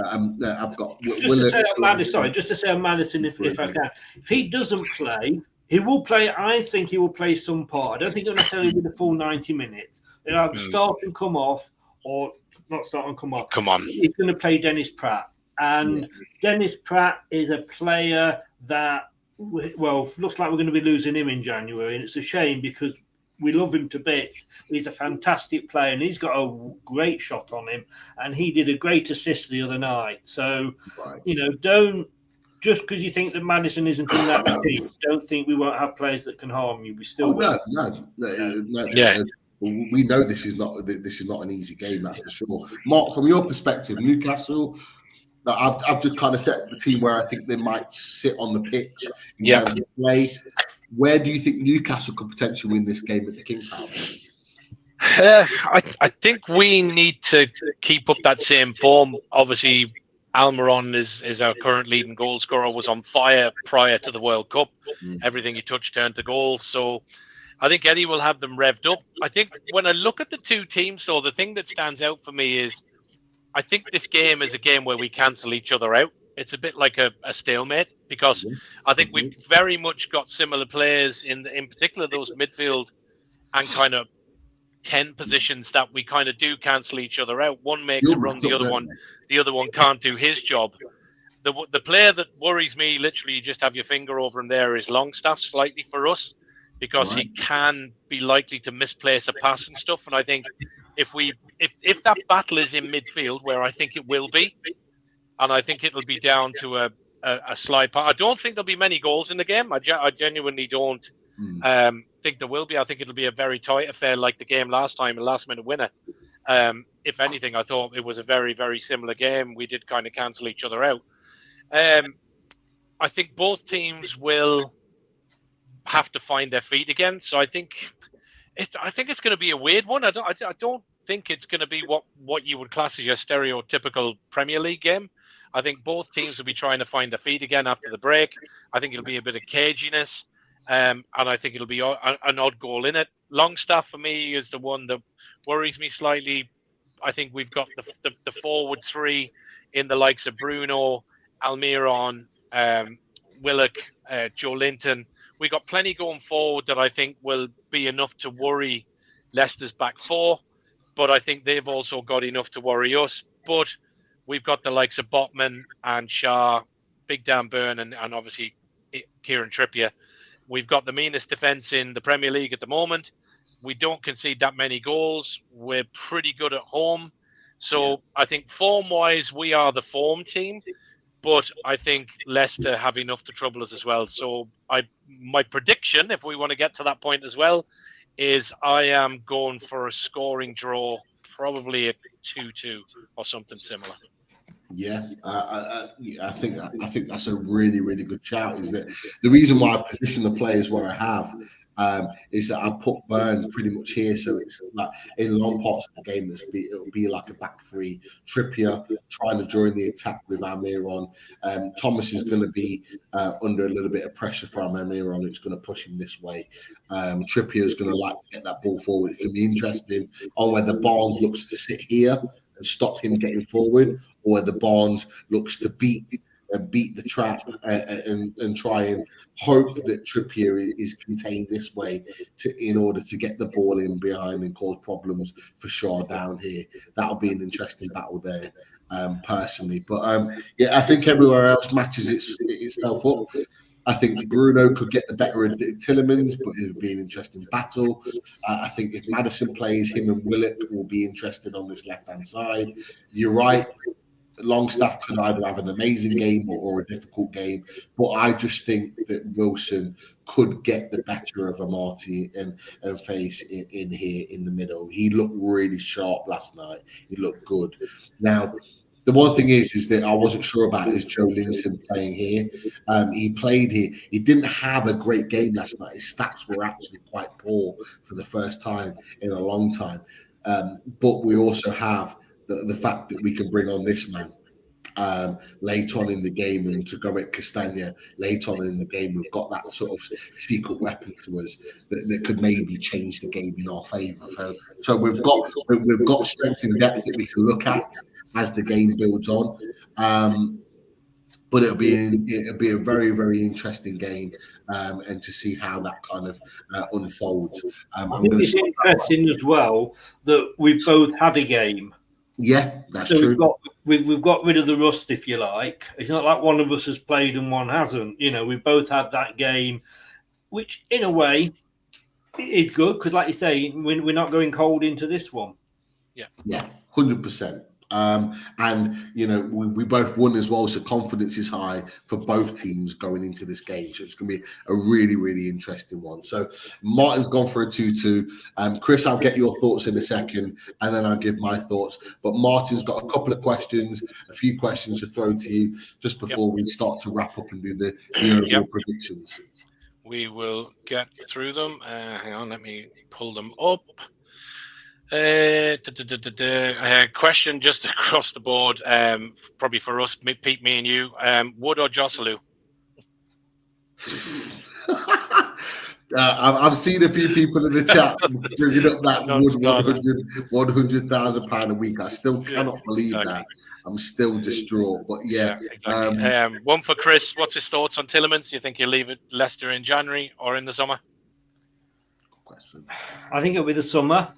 [SPEAKER 1] I've got.
[SPEAKER 3] Just to say on Maddison, if I can. If he doesn't play, he will play. I think he will play some part. I don't think he'll necessarily be the full 90 minutes. He'll either start and come off or not start and come off.
[SPEAKER 2] Come on.
[SPEAKER 3] He's going to play Dennis Pratt. And Dennis Pratt is a player that, looks like we're going to be losing him in January. And it's a shame because we love him to bits. He's a fantastic player, and he's got a great shot on him. And he did a great assist the other night. So, don't just because you think that Maddison isn't in that team, don't think we won't have players that can harm you. We still will.
[SPEAKER 1] No. Yeah. We know this is not an easy game, that's for sure. Mark, from your perspective, Newcastle, I've just kind of set the team where I think they might sit on the pitch in terms of play. Where do you think Newcastle could potentially win this game at the King Power?
[SPEAKER 2] I think we need to keep up that same form. Obviously, Almiron is our current leading goal scorer, was on fire prior to the World Cup. Everything he touched turned to goals. So I think Eddie will have them revved up. I think when I look at the two teams, though, the thing that stands out for me is I think this game is a game where we cancel each other out. It's a bit like a stalemate because I think we've very much got similar players in particular those midfield and kind of 10 positions that we kind of do cancel each other out. One makes a run, the other one can't do his job. The player that worries me, literally, you just have your finger over him there, is Longstaff slightly for us because he can be likely to misplace a pass and stuff. And I think if that battle is in midfield, where I think it will be, and I think it'll be down to a slide pass. I don't think there'll be many goals in the game. I genuinely don't think there will be. I think it'll be a very tight affair like the game last time, a last-minute winner. If anything, I thought it was a very, very similar game. We did kind of cancel each other out. I think both teams will have to find their feet again. So I think it's going to be a weird one. I don't think it's going to be what you would class as your stereotypical Premier League game. I think both teams will be trying to find their feet again after the break. I think it'll be a bit of caginess, and I think it'll be an odd goal in it. Longstaff, for me, is the one that worries me slightly. I think we've got the forward 3 in the likes of Bruno, Almiron, Willock, Joe Linton. We got plenty going forward that I think will be enough to worry Leicester's back 4, but I think they've also got enough to worry us. But we've got the likes of Botman and Shah, Big Dan Burn, and obviously Kieran Trippier. We've got the meanest defence in the Premier League at the moment. We don't concede that many goals. We're pretty good at home. So I think form-wise, we are the form team. But I think Leicester have enough to trouble us as well. So my prediction, if we want to get to that point as well, is I am going for a scoring draw, probably a 2-2 or something similar.
[SPEAKER 1] Yeah, I think that's a really, really good shout. Is that the reason why I position the players where I have? is that I put Burn pretty much here, so it's like in long parts of the game, it'll be like a back three. Trippier trying to join the attack with Almiron. Thomas is going to be under a little bit of pressure from Almiron. It's going to push him this way. Trippier is going to like to get that ball forward. It can be interesting on whether Barnes looks to sit here and stop him getting forward, or whether Barnes looks to beat the trap and try and hope that Trippier is contained this way in order to get the ball in behind and cause problems for Shaw down here. That'll be an interesting battle there, personally. But I think everywhere else matches itself up. I think Bruno could get the better of Tielemans, but it would be an interesting battle. I think if Maddison plays, him and Willett will be interested on this left-hand side. You're right. Longstaff could either have an amazing game or a difficult game, but I just think that Wilson could get the better of Amati and Face in here in the middle. He looked really sharp last night. He looked good. Now, the one thing is that I wasn't sure about is Joe Linton playing here. He played here. He didn't have a great game last night. His stats were actually quite poor for the first time in a long time. But we also have the fact that we can bring on this man late on in the game, and to go at Castagna late on in the game, we've got that sort of secret weapon to us that could maybe change the game in our favour. So we've got strength and depth that we can look at as the game builds on. But it'll be a very, very interesting game, and to see how that kind of unfolds.
[SPEAKER 3] I think it's interesting as well that we've both had a game.
[SPEAKER 1] Yeah, that's true.
[SPEAKER 3] We've got rid of the rust, if you like. It's not like one of us has played and one hasn't. You know, we've both had that game, which in a way is good because, like you say, we're not going cold into this one.
[SPEAKER 1] Yeah, 100%. And you know, we both won as well, so confidence is high for both teams going into this game. So it's going to be a really, really interesting one. So Martin's gone for a 2-2. Chris, I'll get your thoughts in a second, and then I'll give my thoughts. But Martin's got a couple of questions, a few questions to throw to you just before we start to wrap up and do the overall predictions.
[SPEAKER 2] We will get through them. Hang on, let me pull them up. Question just across the board, probably for us, Pete, me and you, Wood or Joselu?
[SPEAKER 1] I've seen a few people in the chat bringing up that Wood £100,000 a week. I still cannot believe that. I'm still distraught, but yeah.
[SPEAKER 2] Exactly. One for Chris. What's his thoughts on Tielemans? Do you think he'll leave it Leicester in January or in the summer?
[SPEAKER 1] Good question.
[SPEAKER 3] I think it'll be the summer.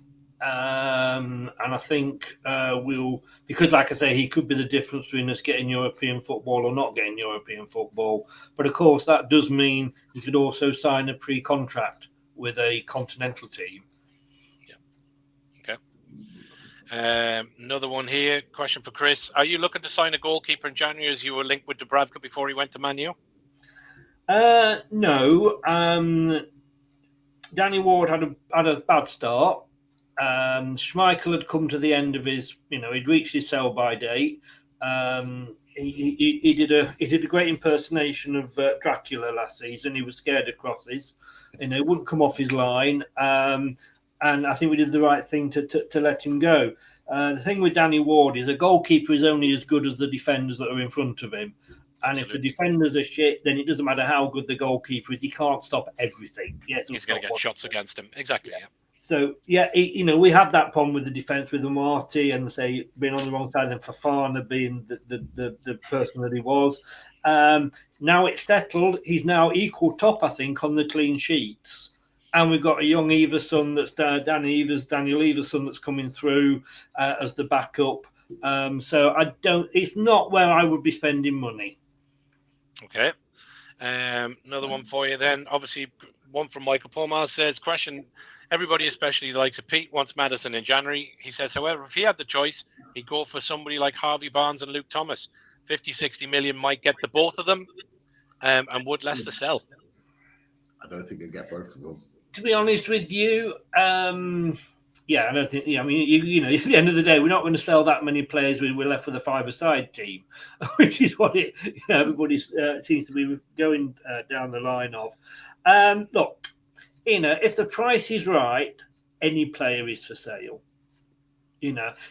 [SPEAKER 3] And I think we'll, because like I say, he could be the difference between us getting European football or not getting European football. But of course, that does mean you could also sign a pre-contract with a continental team.
[SPEAKER 2] Yeah. Okay. Another one here. Question for Chris. Are you looking to sign a goalkeeper in January as you were linked with Dubravka before he went to Man U?
[SPEAKER 3] No. Danny Ward had a bad start. Schmeichel had come to the end of his, he'd reached his sell-by date. He did a great impersonation of Dracula last season. He was scared of crosses, and he wouldn't come off his line. And I think we did the right thing to let him go. The thing with Danny Ward is a goalkeeper is only as good as the defenders that are in front of him. And Absolutely. If the defenders are shit, then it doesn't matter how good the goalkeeper is. He can't stop everything. Yes,
[SPEAKER 2] he's going to get shots against him. Exactly. Yeah.
[SPEAKER 3] So, we have that problem with the defence with Amati and, say, being on the wrong side and Fofana being the person that he was. Now it's settled. He's now equal top, I think, on the clean sheets. And we've got a young Everson that's Daniel Everson that's coming through as the backup. So it's not where I would be spending money.
[SPEAKER 2] Okay. Another one for you then. Obviously, one from Michael Palmer says, question, everybody, especially the likes of Pete, wants Maddison in January. He says, however, if he had the choice, he'd go for somebody like Harvey Barnes and Luke Thomas. 50, 60 million might get the both of them. And would Leicester sell?
[SPEAKER 1] I don't think he'd get both of them.
[SPEAKER 3] To be honest with you, I don't think. Yeah, I mean, at the end of the day, we're not going to sell that many players. We're left with a five-a-side team, which is what everybody seems to be going down the line of. Look, if the price is right, any player is for sale.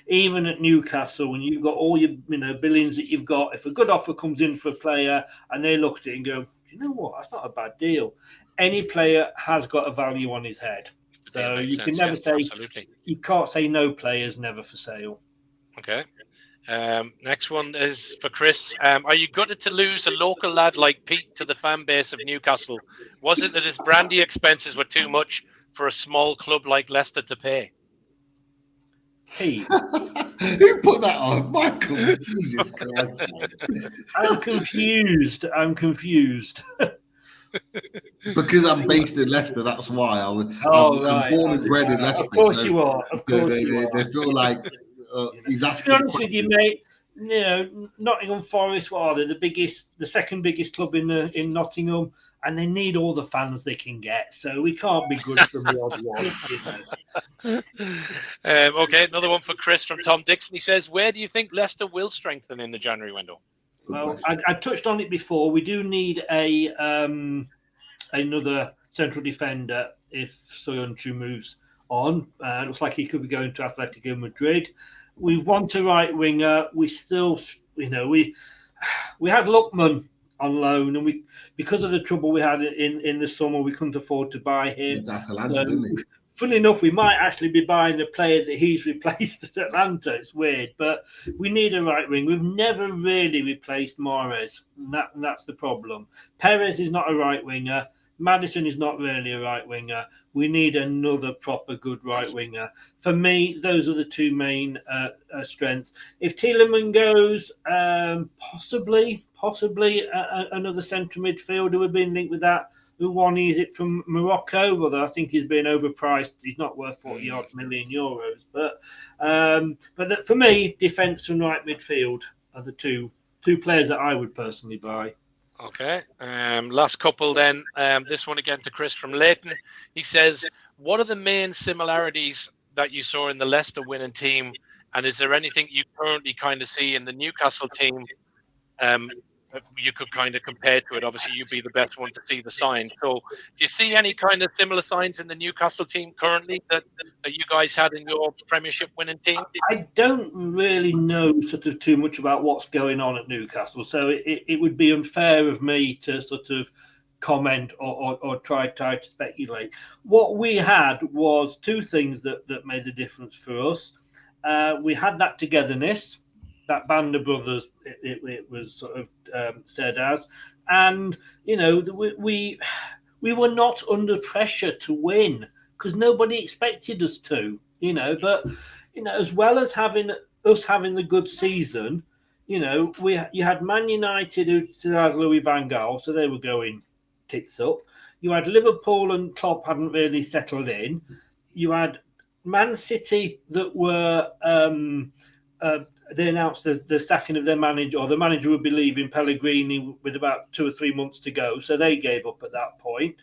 [SPEAKER 3] Even at Newcastle, when you've got all your billions that you've got, if a good offer comes in for a player and they look at it and go, do you know what? That's not a bad deal. Any player has got a value on his head. So you can never say, absolutely. You can't say no players never for sale.
[SPEAKER 2] Okay. Next one is for Chris. Are you gutted to lose a local lad like Pete to the fan base of Newcastle? Was it that his brandy expenses were too much for a small club like Leicester to pay?
[SPEAKER 3] Pete.
[SPEAKER 1] Who put that on? Michael, Jesus Christ.
[SPEAKER 3] I'm confused.
[SPEAKER 1] Because I'm based in Leicester, that's why. I'm born and bred in Leicester.
[SPEAKER 3] Of course you are. Of course
[SPEAKER 1] they feel like he's asking.
[SPEAKER 3] To be honest with you, mate, Nottingham Forest, what are they? The second biggest club in Nottingham, and they need all the fans they can get. So we can't be good from the odd one.
[SPEAKER 2] Okay, another one for Chris from Tom Dixon. He says, "Where do you think Leicester will strengthen in the January window?"
[SPEAKER 3] Well, I touched on it before. We do need another central defender if Soyuncu moves on. Looks like he could be going to Atletico Madrid. We want a right winger. We still, we had Lookman on loan, and because of the trouble we had in the summer, we couldn't afford to buy him.
[SPEAKER 1] It's Atalanta, didn't he?
[SPEAKER 3] Funnily enough, we might actually be buying the player that he's replaced at Atlanta. It's weird, but we need a right wing. We've never really replaced Mahrez, and that's the problem. Perez is not a right winger. Maddison is not really a right winger. We need another proper good right winger. For me, those are the two main strengths. If Tielemans goes, possibly another central midfielder. We've been linked with that. One is it from Morocco, although I think he's been overpriced. He's not worth 40 odd million euros. But for me, defence and right midfield are the two players that I would personally buy.
[SPEAKER 2] Okay. Last couple then. This one again to Chris from Leighton. He says, what are the main similarities that you saw in the Leicester winning team? And is there anything you currently kind of see in the Newcastle team you could kind of compare to it? Obviously, you'd be the best one to see the signs. So do you see any kind of similar signs in the Newcastle team currently that you guys had in your Premiership winning team?
[SPEAKER 3] I don't really know sort of too much about what's going on at Newcastle. So it would be unfair of me to sort of comment or try to speculate. What we had was two things that made the difference for us. We had that togetherness. That band of brothers, it was sort of said as, and we were not under pressure to win because nobody expected us to, But as well as having the good season, you had Man United who still has Louis van Gaal, so they were going tits up. You had Liverpool and Klopp hadn't really settled in. You had Man City that were. They announced the sacking of their manager, or the manager would be leaving Pellegrini with about 2 or 3 months to go. So they gave up at that point.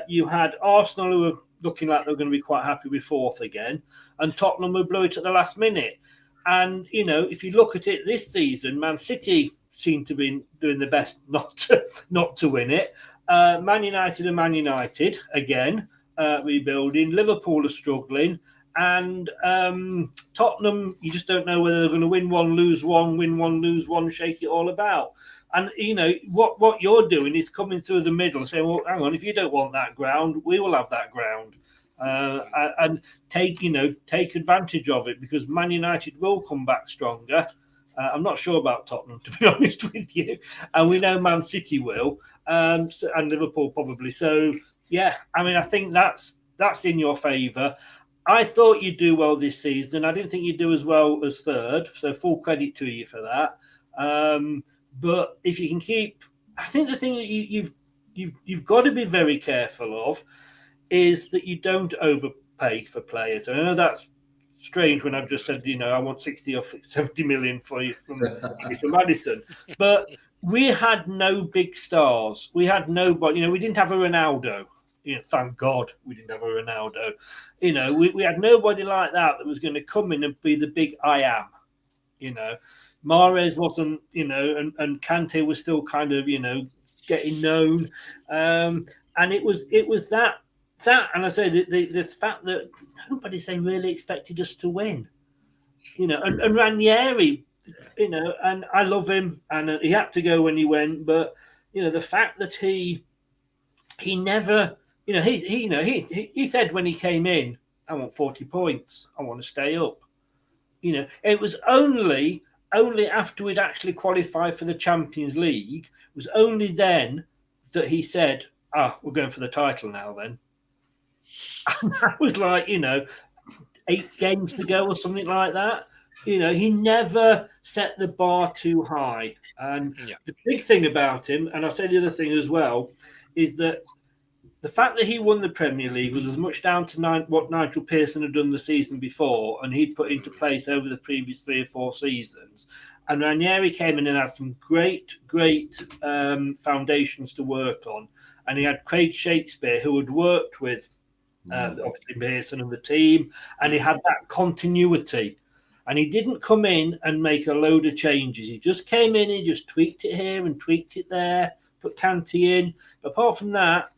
[SPEAKER 3] You had Arsenal who were looking like they were going to be quite happy with fourth again. And Tottenham who blew it at the last minute. And, if you look at it this season, Man City seem to be doing the best not to win it. Man United and Man United, again, rebuilding. Liverpool are struggling. And Tottenham, you just don't know whether they're going to win one, lose one, win one, lose one, shake it all about. And, what you're doing is coming through the middle and saying, well, hang on, if you don't want that ground, we will have that ground. And take advantage of it because Man United will come back stronger. I'm not sure about Tottenham, to be honest with you. And we know Man City will, and Liverpool probably. So, yeah, I think that's in your favour. I thought you'd do well this season. I didn't think you'd do as well as third, so full credit to you for that. But if you can keep, I think the thing that you've got to be very careful of is that you don't overpay for players. And I know that's strange when I've just said, I want 60 or 70 million for you from Maddison, but we had no big stars. We had nobody. We didn't have a Ronaldo. Thank God we didn't have a Ronaldo. We had nobody like that was going to come in and be the big I am. Mahrez wasn't, and Kante was still kind of, getting known. And it was that that, and I say the fact that nobody really expected us to win, and Ranieri, and I love him, and he had to go when he went, but the fact that he never, he said when he came in, I want 40 points, I want to stay up. It was only after we'd actually qualified for the Champions League, it was only then that he said, we're going for the title now then. And that was like, 8 games to go or something like that. He never set the bar too high. And the big thing about him, and I'll say the other thing as well, is that the fact that he won the Premier League was as much down to what Nigel Pearson had done the season before and he'd put into place over the previous 3 or 4 seasons. And Ranieri came in and had some great foundations to work on. And he had Craig Shakespeare, who had worked with obviously Pearson and the team, and he had that continuity. And he didn't come in and make a load of changes. He just came in and just tweaked it here and tweaked it there, put Kanté in. But apart from that,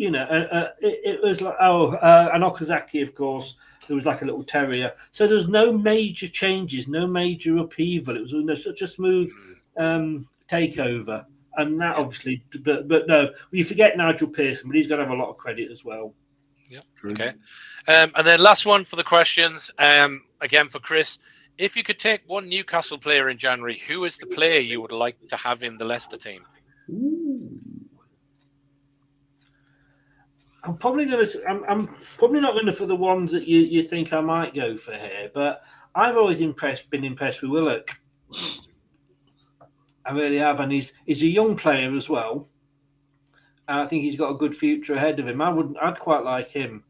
[SPEAKER 3] it was like, and Okazaki, of course, there was like a little terrier. So there was no major changes, no major upheaval. It was such a smooth takeover. And that obviously, but no, you forget Nigel Pearson, but he's going to have a lot of credit as well.
[SPEAKER 2] Yeah. Okay. And then last one for the questions. Again for Chris, if you could take one Newcastle player in January, who is the player you would like to have in the Leicester team?
[SPEAKER 3] Ooh. I'm probably not going to for the ones that you think I might go for here, but I've always been impressed with Willock. I really have, and he's a young player as well. And I think he's got a good future ahead of him. I'd quite like him.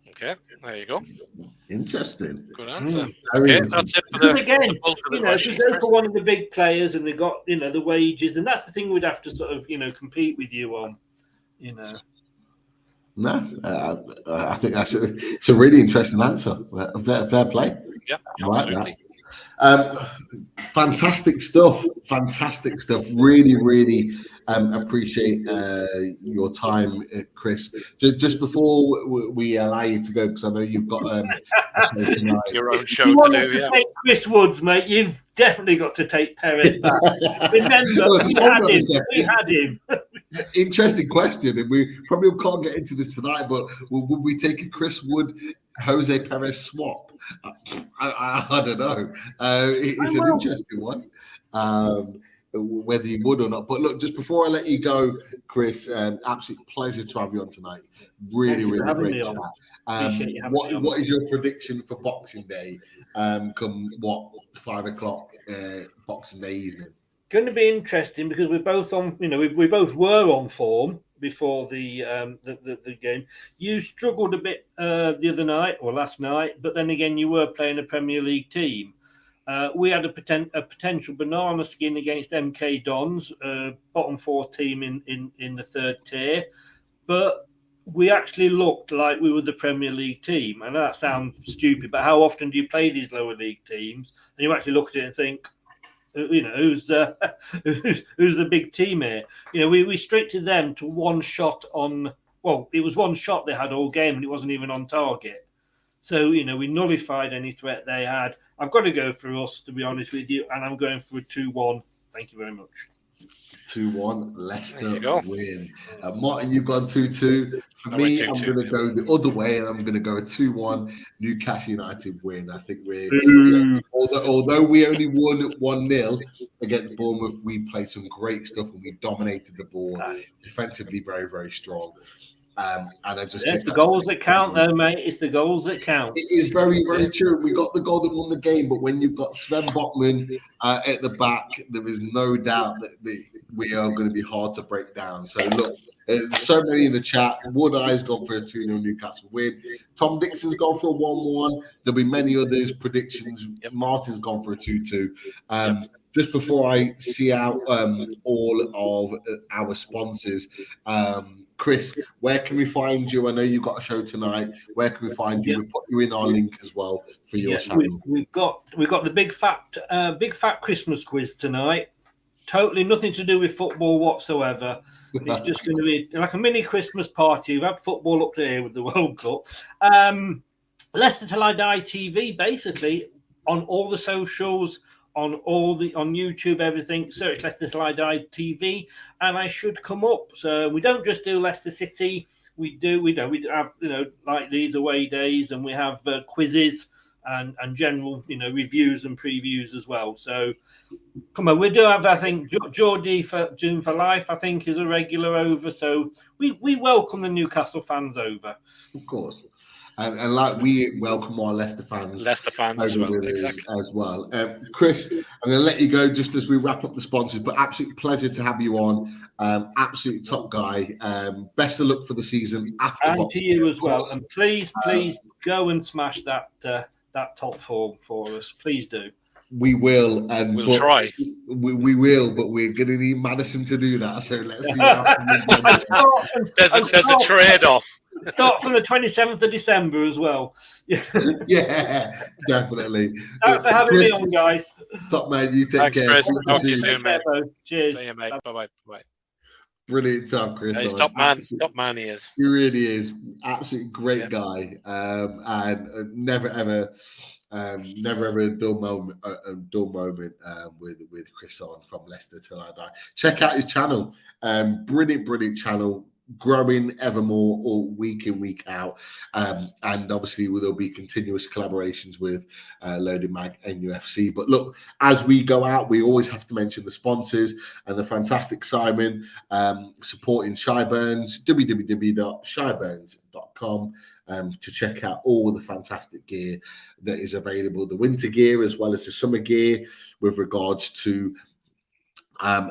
[SPEAKER 2] Okay, there you go.
[SPEAKER 1] Interesting.
[SPEAKER 2] Good answer.
[SPEAKER 1] Okay,
[SPEAKER 2] that's it for
[SPEAKER 3] again, if you go for one of the big players and they got the wages, and that's the thing we'd have to sort of compete with you on.
[SPEAKER 1] No, I think it's a really interesting answer. Fair play.
[SPEAKER 2] Yeah,
[SPEAKER 1] I like that. Fantastic stuff. Really, really appreciate your time, Chris. Just before we allow you to go, because I know you've got a show tonight.
[SPEAKER 2] Your own show to do. Yeah.
[SPEAKER 3] Take Chris Woods, mate. You've definitely got to take Perez back. Remember, we had him.
[SPEAKER 1] Interesting question, and we probably can't get into this tonight. But would we take a Chris Wood, Jose Perez swap? I don't know. It's an interesting one, whether you would or not. But look, just before I let you go, Chris, absolute pleasure to have you on tonight. Really great chat. What is your prediction for Boxing Day? Come 5 o'clock Boxing Day evening?
[SPEAKER 3] Going to be interesting because we're both on. We both were on form before the game. You struggled a bit the other night or last night, but then again, you were playing a Premier League team. We had a potential banana skin against MK Dons, bottom 4 team in the 3rd tier, but we actually looked like we were the Premier League team. I know that sounds stupid, but how often do you play these lower league teams and you actually look at it and think, who's the big team here? We restricted them to one shot on. Well, it was one shot they had all game, and it wasn't even on target. So we nullified any threat they had. I've got to go for us, to be honest with you, and I'm going for a 2-1. Thank you very much.
[SPEAKER 1] 2-1, Leicester win. Martin, you've gone 2-2. For me, I'm going to go the other way, and I'm going to go a 2-1 Newcastle United win. I think although we only won 1-0 against Bournemouth, we played some great stuff and we dominated the ball. Defensively, very, very strong. And I just think
[SPEAKER 3] it's the goals that count, though, mate. It's the goals that count.
[SPEAKER 1] It is very, very true. We got the goal that won the game, but when you've got Sven Botman at the back, there is no doubt that we are going to be hard to break down. So look, so many in the chat. Wood Eye's gone for a 2-0 Newcastle win. Tom Dixon's gone for a 1-1. There'll be many others predictions. Martin's gone for a 2-2. Just before I see out all of our sponsors, Chris, where can we find you? I know you've got a show tonight. Where can we find you? We'll put you in our link as well for your channel.
[SPEAKER 3] We've got the big fat Christmas quiz tonight. totally nothing to do with football whatsoever. It's just going to be like a mini Christmas party. We've had football up to here with the World Cup. Leicester Till I Die TV, basically on all the socials, on YouTube, everything. Search Leicester Till I Die TV, and I should come up. So we don't just do Leicester City. We have like these away days, and we have quizzes and general reviews and previews as well. So come on, we do have, I think, Geordie for June for Life, I think, is a regular over. So we welcome the Newcastle fans over.
[SPEAKER 1] Of course. And like we welcome our Leicester fans
[SPEAKER 2] as well. Exactly.
[SPEAKER 1] As well. Chris, I'm going to let you go just as we wrap up the sponsors, but absolute pleasure to have you on. Absolute top guy. Best of luck for the season.
[SPEAKER 3] And to you as well. And please go and smash that top four for us. Please do.
[SPEAKER 1] We will, and
[SPEAKER 2] we'll try.
[SPEAKER 1] We will, but we're going to need Maddison to do that. So let's see. How
[SPEAKER 2] there's a trade-off.
[SPEAKER 3] Start from the 27th of December as well.
[SPEAKER 1] Yeah, definitely.
[SPEAKER 3] Thanks for having me on, guys.
[SPEAKER 1] Top man, you take care.
[SPEAKER 2] Chris. Talk to you soon, mate.
[SPEAKER 3] Cheers.
[SPEAKER 2] See you, mate. Bye.
[SPEAKER 1] Brilliant time, Chris.
[SPEAKER 2] Yeah, he's top man. Top man, he is.
[SPEAKER 1] He really is. Absolutely great guy. And never ever a dull moment. With Chris on from Leicester Till I Die. Check out his channel. Brilliant channel. Growing ever more all week in, week out. And obviously there'll be continuous collaborations with Loaded Mag and NUFC. But look, as we go out, we always have to mention the sponsors and the fantastic Simon supporting Shyburns, www.shyburns.com to check out all the fantastic gear that is available, the winter gear as well as the summer gear with regards to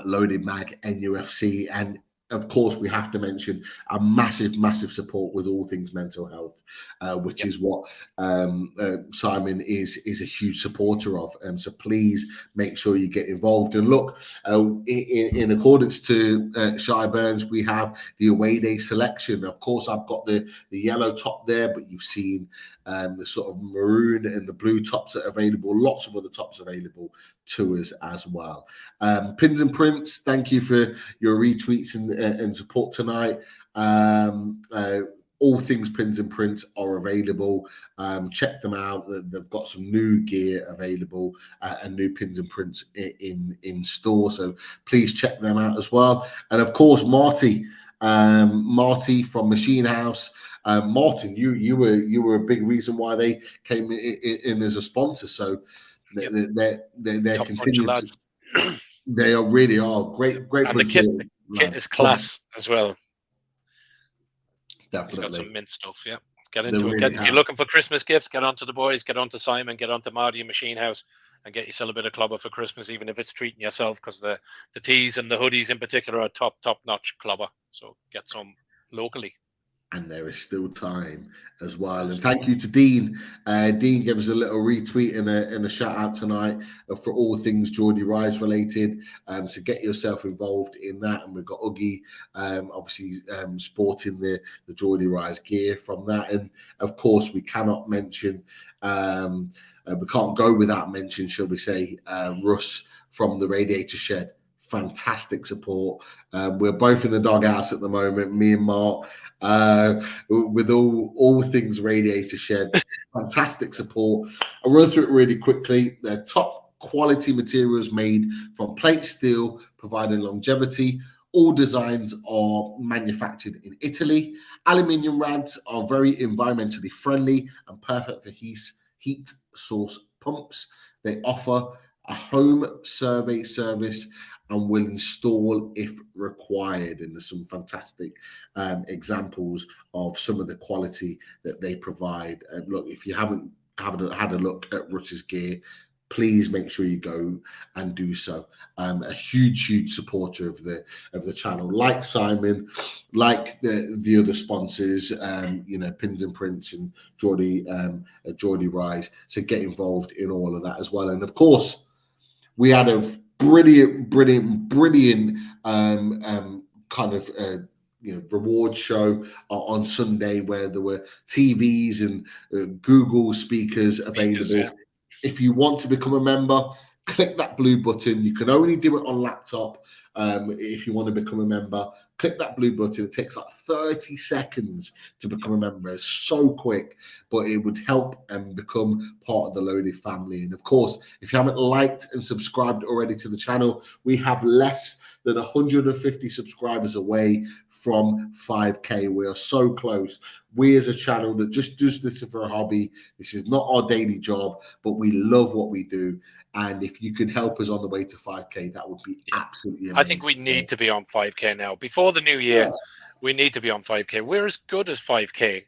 [SPEAKER 1] Loaded Mag and NUFC. And of course, we have to mention a massive support with all things mental health, which is what Simon is a huge supporter of. So please make sure you get involved. And look, in accordance to Shyburns, we have the away day selection. Of course, I've got the yellow top there, but you've seen the sort of maroon and the blue tops that are available. Lots of other tops available to us as well. Pins and Prints, thank you for your retweets and support tonight. All things Pins and Prints are available. Check them out. They've got some new gear available and new Pins and Prints in store. So please check them out as well. And of course, Marty from Machine House. Martin, you were a big reason why they came in as a sponsor. So they're continuing. They really are great.
[SPEAKER 2] And the kit is class as well.
[SPEAKER 1] Definitely.
[SPEAKER 2] Got some mint stuff, yeah. Get into it. If you're looking for Christmas gifts, get onto the boys, get onto Simon, get onto Marty and Machine House, and get yourself a bit of clobber for Christmas, even if it's treating yourself, because the tees and the hoodies in particular are top-notch clobber. So get some locally.
[SPEAKER 1] And there is still time as well. And thank you to Dean. Dean gave us a little retweet and a shout out tonight for all things Geordie Rise related. So get yourself involved in that. And we've got Uggy, obviously sporting the Geordie Rise gear from that. And of course, we cannot mention, we can't go without mention, shall we say, Russ from the Radiator Shed. Fantastic support. We're both in the doghouse at the moment, me and Mark, with all things Radiator Shed. Fantastic support. I'll run through it really quickly. They're top quality materials made from plate steel, providing longevity. All designs are manufactured in Italy. Aluminium rads are very environmentally friendly and perfect for heat source pumps. They offer a home survey service and will install if required. And there's some fantastic examples of some of the quality that they provide. And look, if you haven't had a look at Russ's gear, please make sure you go and do so. A huge supporter of the channel, like Simon, like the other sponsors, Pins and Prints and Geordie Rise. So get involved in all of that as well. And of course, we had a brilliant kind of reward show on Sunday where there were TVs and Google speakers available. If you want to become a member, click that blue button. You can only do it on laptop if you want to become a member. Click that blue button. It takes like 30 seconds to become a member. It's so quick, but it would help and become part of the Loaded family. And of course, if you haven't liked and subscribed already to the channel, we have less than 150 subscribers away from 5K. We are so close. We as a channel that just does this for a hobby. This is not our daily job, but we love what we do. And if you could help us on the way to 5K, that would be absolutely amazing.
[SPEAKER 2] I think we need to be on 5K now. Before the new year, we need to be on 5K. We're as good as 5K.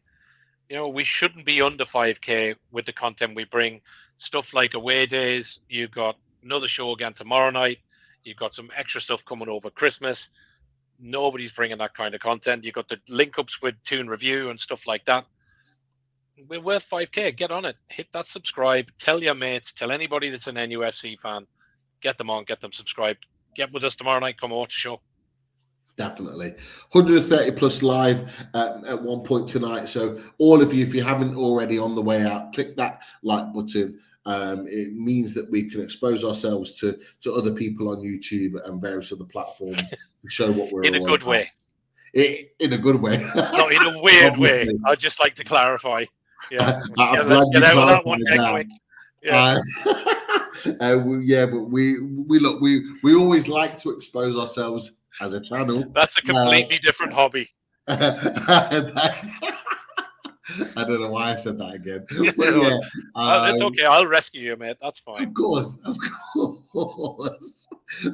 [SPEAKER 2] You know, we shouldn't be under 5K with the content we bring. Stuff like away days. You've got another show again tomorrow night. You've got some extra stuff coming over Christmas. Nobody's bringing that kind of content. You've got the link ups with Toon Review and stuff like that. We're worth 5K. Get on it. Hit that subscribe. Tell your mates. Tell anybody that's an NUFC fan. Get them on. Get them subscribed. Get with us tomorrow night. Come and watch the show.
[SPEAKER 1] Definitely. 130 plus live at one point tonight. So all of you, if you haven't already on the way out, click that like button. It means that we can expose ourselves to other people on YouTube and various other platforms to show what we're
[SPEAKER 2] in a good way.
[SPEAKER 1] In a good way.
[SPEAKER 2] Not in a weird way. I'd just like to clarify. Yeah.
[SPEAKER 1] Let's get out of that one.
[SPEAKER 2] Yeah.
[SPEAKER 1] But we always like to expose ourselves as a channel.
[SPEAKER 2] That's a completely different hobby.
[SPEAKER 1] I don't know why I said that again. But
[SPEAKER 2] that's okay. I'll rescue you, mate. That's fine.
[SPEAKER 1] Of course.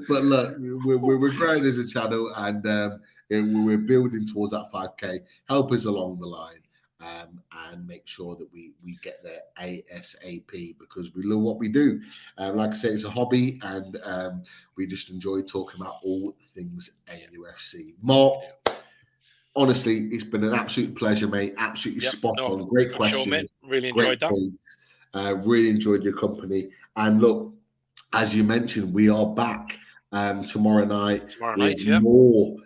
[SPEAKER 1] But look, we're growing as a channel, and we're building towards that 5K. Help us along the line, and make sure that we get there ASAP, because we love what we do. Like I said, it's a hobby, and we just enjoy talking about all things NUFC. Mark, honestly, it's been an absolute pleasure, mate. Absolutely spot on. Great questions.
[SPEAKER 2] Sure, mate. Really enjoyed that.
[SPEAKER 1] Really enjoyed your company. And look, as you mentioned, we are back tomorrow night. More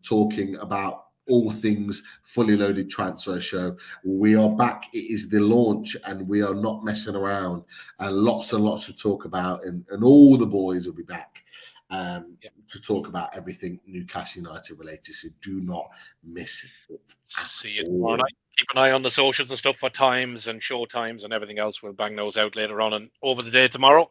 [SPEAKER 1] talking about all things Fully Loaded Transfer Show. We are back. It is the launch, and we are not messing around. And lots to talk about. And all the boys will be back to talk about everything Newcastle United related. So do not miss it.
[SPEAKER 2] See you tomorrow night. Keep an eye on the socials and stuff for times and show times and everything else. We'll bang those out later on and over the day tomorrow.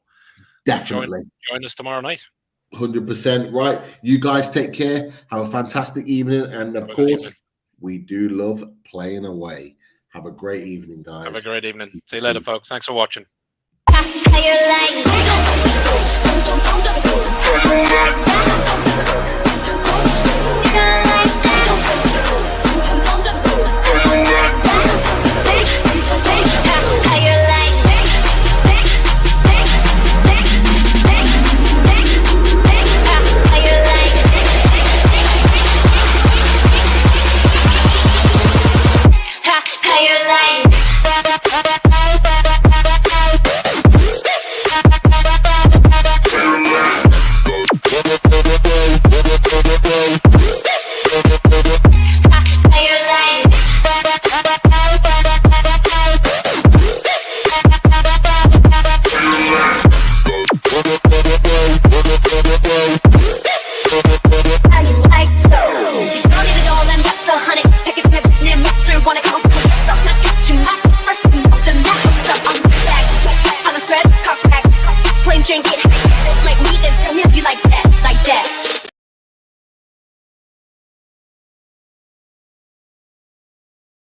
[SPEAKER 1] Definitely.
[SPEAKER 2] Join us tomorrow night.
[SPEAKER 1] 100%. Right. You guys take care. Have a fantastic evening. And of course, we do love playing away. Have a great evening, guys.
[SPEAKER 2] Have a great evening. See you later, folks. Thanks for watching.
[SPEAKER 4] How you like?